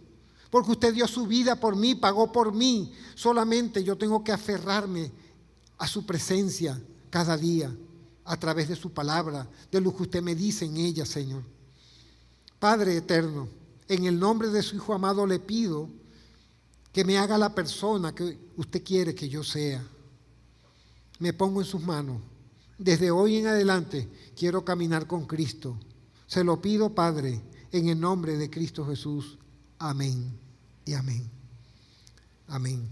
porque usted dio su vida por mí, pagó por mí. Solamente yo tengo que aferrarme a su presencia cada día, a través de su palabra, de lo que usted me dice en ella, Señor. Padre eterno, en el nombre de su Hijo amado le pido que me haga la persona que usted quiere que yo sea. Me pongo en sus manos. Desde hoy en adelante quiero caminar con Cristo. Se lo pido, Padre, en el nombre de Cristo Jesús. Amén y amén. Amén.